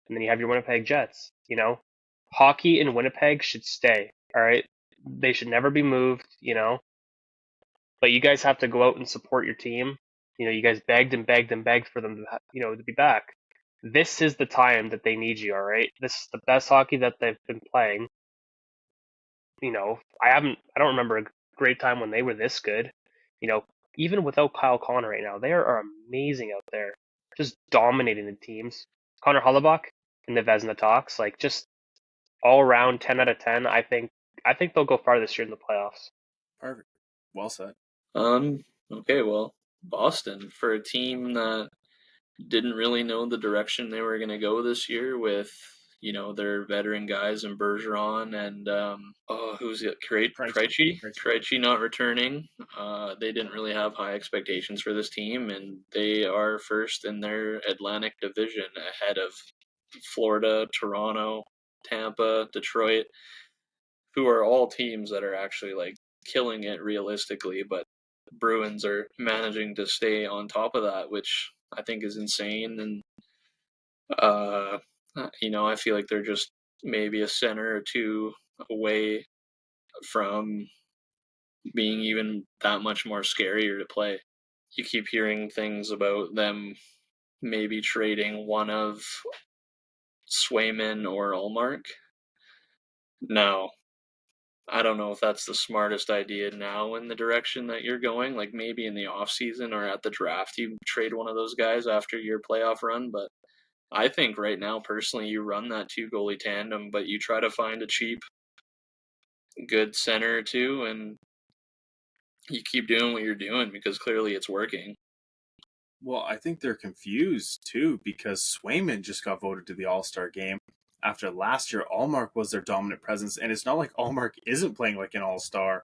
and then you have your Winnipeg Jets. You know, hockey in Winnipeg should stay. All right, they should never be moved. You know, but you guys have to go out and support your team. You know, you guys begged and begged and begged for them to, you know, to be back. This is the time that they need you. All right, this is the best hockey that they've been playing. You know, I don't remember a great time when they were this good. You know, even without Kyle Connor right now, they are amazing out there, just dominating the teams. Connor Hollabach in the Vezina talks, like, just all around 10 out of 10. I think they'll go far this year in the playoffs. Perfect. Well said. Okay, well, Boston, for a team that didn't really know the direction they were going to go this year with, you know, their veteran guys in Bergeron and who's it? Krejci not returning. They didn't really have high expectations for this team, and they are first in their Atlantic Division ahead of Florida, Toronto, Tampa, Detroit, who are all teams that are actually like killing it realistically, but Bruins are managing to stay on top of that, which I think is insane. And you know, I feel like they're just maybe a center or two away from being even that much more scarier to play. You keep hearing things about them maybe trading one of Swayman or Ullmark. Now, I don't know if that's the smartest idea now in the direction that you're going. Like, maybe in the off season or at the draft, you trade one of those guys after your playoff run. But I think right now, personally, you run that 2-goalie tandem, but you try to find a cheap, good center or two, and you keep doing what you're doing because clearly it's working. Well, I think they're confused too, because Swayman just got voted to the All-Star game. After last year, Ullmark was their dominant presence, and it's not like Ullmark isn't playing like an all-star.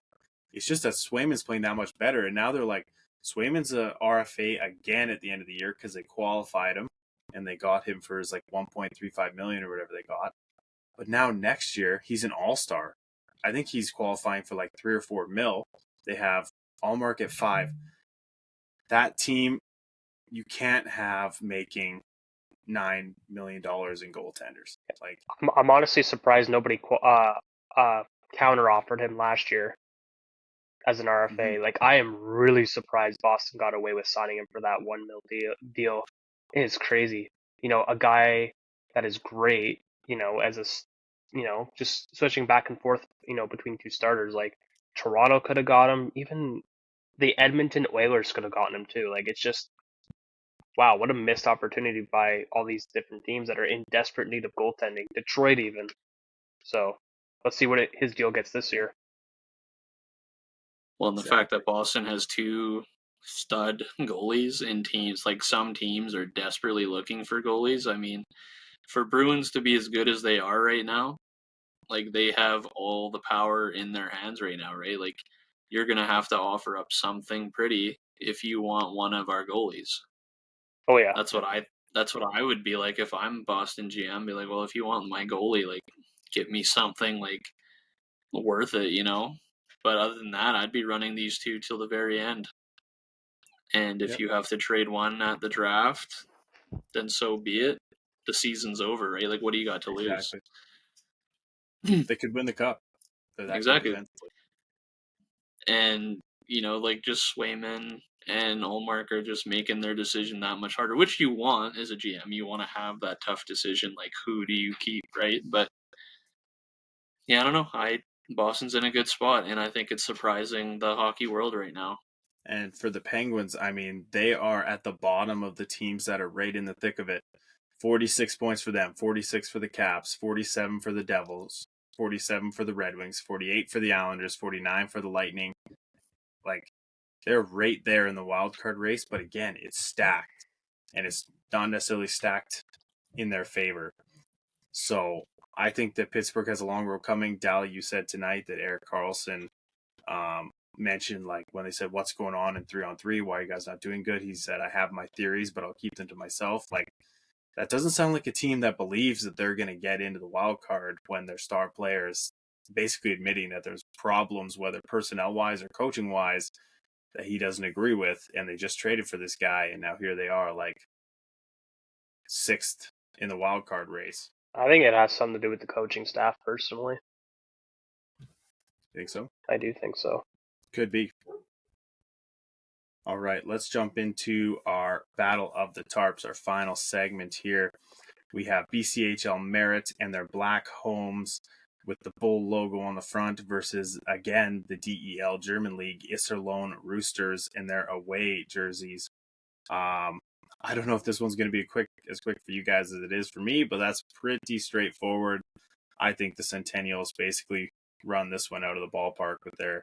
It's just that Swayman's playing that much better, and now they're like, Swayman's a RFA again at the end of the year because they qualified him, and they got him for his like $1.35 million or whatever they got. But now next year, he's an all-star. I think he's qualifying for like 3 or 4 mil. They have Allmark at 5. That team, you can't have making $9 million in goaltenders. Like, I'm honestly surprised nobody counter offered him last year as an RFA. Like, I am really surprised Boston got away with signing him for that 1 mil deal. It is crazy. A guy that is great. Just switching back and forth. Between two starters. Like Toronto could have got him. Even the Edmonton Oilers could have gotten him too. Like, it's just wow, what a missed opportunity by all these different teams that are in desperate need of goaltending. Detroit even. So let's see what his deal gets this year. Well, and the fact that Boston has 2 stud goalies in teams, like some teams are desperately looking for goalies. I mean, for Bruins to be as good as they are right now, like they have all the power in their hands right now, right? Like you're going to have to offer up something pretty if you want one of our goalies. Oh yeah. That's what I would be like if I'm Boston GM. Be like, well, if you want my goalie, like, give me something like worth it, But other than that, I'd be running these 2 till the very end. And if you have to trade one at the draft, then so be it. The season's over, right? Like, what do you got to lose? They could win the cup. Exactly. And like just Swayman and Allmark are just making their decision that much harder, which you want as a GM. You want to have that tough decision, like who do you keep, right? But yeah, I don't know. Boston's in a good spot, and I think it's surprising the hockey world right now. And for the Penguins, I mean, they are at the bottom of the teams that are right in the thick of it. 46 points for them, 46 for the Caps, 47 for the Devils, 47 for the Red Wings, 48 for the Islanders, 49 for the Lightning. Like, they're right there in the wild card race, but again, it's stacked, and it's not necessarily stacked in their favor. So I think that Pittsburgh has a long road coming. Dally, you said tonight that Erik Karlsson mentioned, like, when they said, what's going on in 3-on-3? Why are you guys not doing good? He said, I have my theories, but I'll keep them to myself. Like, that doesn't sound like a team that believes that they're going to get into the wild card when their star players basically admitting that there's problems, whether personnel-wise or coaching-wise, that he doesn't agree with, and they just traded for this guy, and now here they are, like, 6th in the wild card race. I think it has something to do with the coaching staff, personally. Think so? I do think so. Could be. All right, let's jump into our Battle of the Tarps, our final segment here. We have BCHL Merit and their black homes with the bull logo on the front versus, again, the DEL German League Iserlohn Roosters in their away jerseys. I don't know if this one's going to be as quick for you guys as it is for me, but that's pretty straightforward. I think the Centennials basically run this one out of the ballpark with their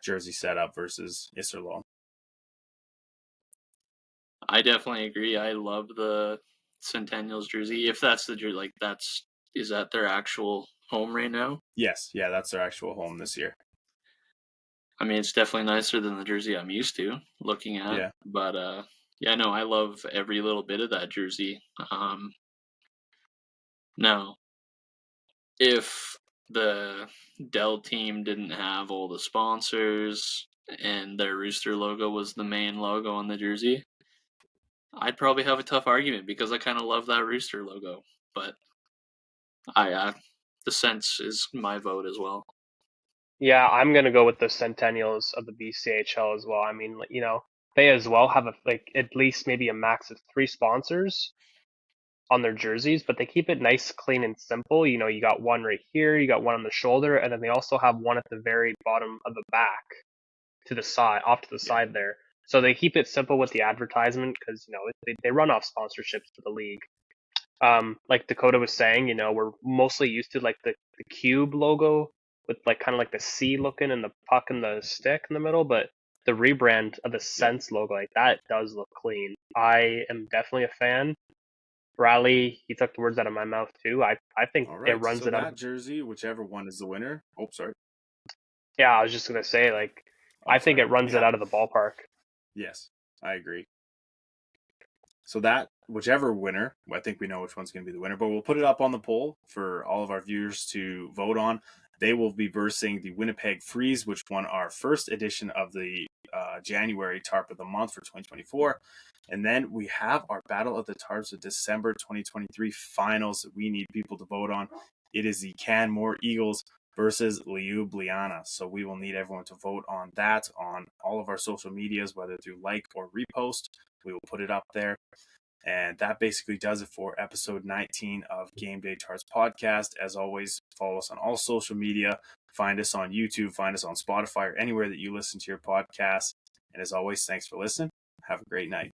jersey setup versus Iserlohn. I definitely agree. I love the Centennials jersey. If that's the jersey, like is that their actual home right now? Yes, yeah, that's their actual home this year. I mean, it's definitely nicer than the jersey I'm used to looking at. Yeah. But yeah, no, I love every little bit of that jersey. Now, if the Dell team didn't have all the sponsors and their Rooster logo was the main logo on the jersey, I'd probably have a tough argument because I kind of love that Rooster logo. But the sense is my vote as well. Yeah, I'm gonna go with the Centennials of the BCHL as well. I mean, they as well have at least maybe a max of 3 sponsors on their jerseys, but they keep it nice, clean, and simple. You got one right here, you got one on the shoulder, and then they also have one at the very bottom of the back to the side, off to the side there. So they keep it simple with the advertisement because they run off sponsorships for the league. Like Dakota was saying, we're mostly used to like the cube logo with like kind of like the C looking and the puck and the stick in the middle, but the rebrand of the Sense logo, like that does look clean. I am definitely a fan. Bradley, he took the words out of my mouth too. I think it runs it out. That jersey, whichever one is the winner. Oh, sorry. Yeah, I was just gonna say, like, I think it runs it out of the ballpark. Yes, I agree. So that, whichever winner, I think we know which one's going to be the winner, but we'll put it up on the poll for all of our viewers to vote on. They will be versing the Winnipeg Freeze, which won our first edition of the January Tarp of the Month for 2024. And then we have our Battle of the Tarps of December 2023 finals that we need people to vote on. It is the Canmore Eagles versus Ljubljana. So we will need everyone to vote on that on all of our social medias, whether through like or repost. We will put it up there. And that basically does it for episode 19 of Gameday Tarps podcast. As always, follow us on all social media. Find us on YouTube. Find us on Spotify or anywhere that you listen to your podcast. And as always, thanks for listening. Have a great night.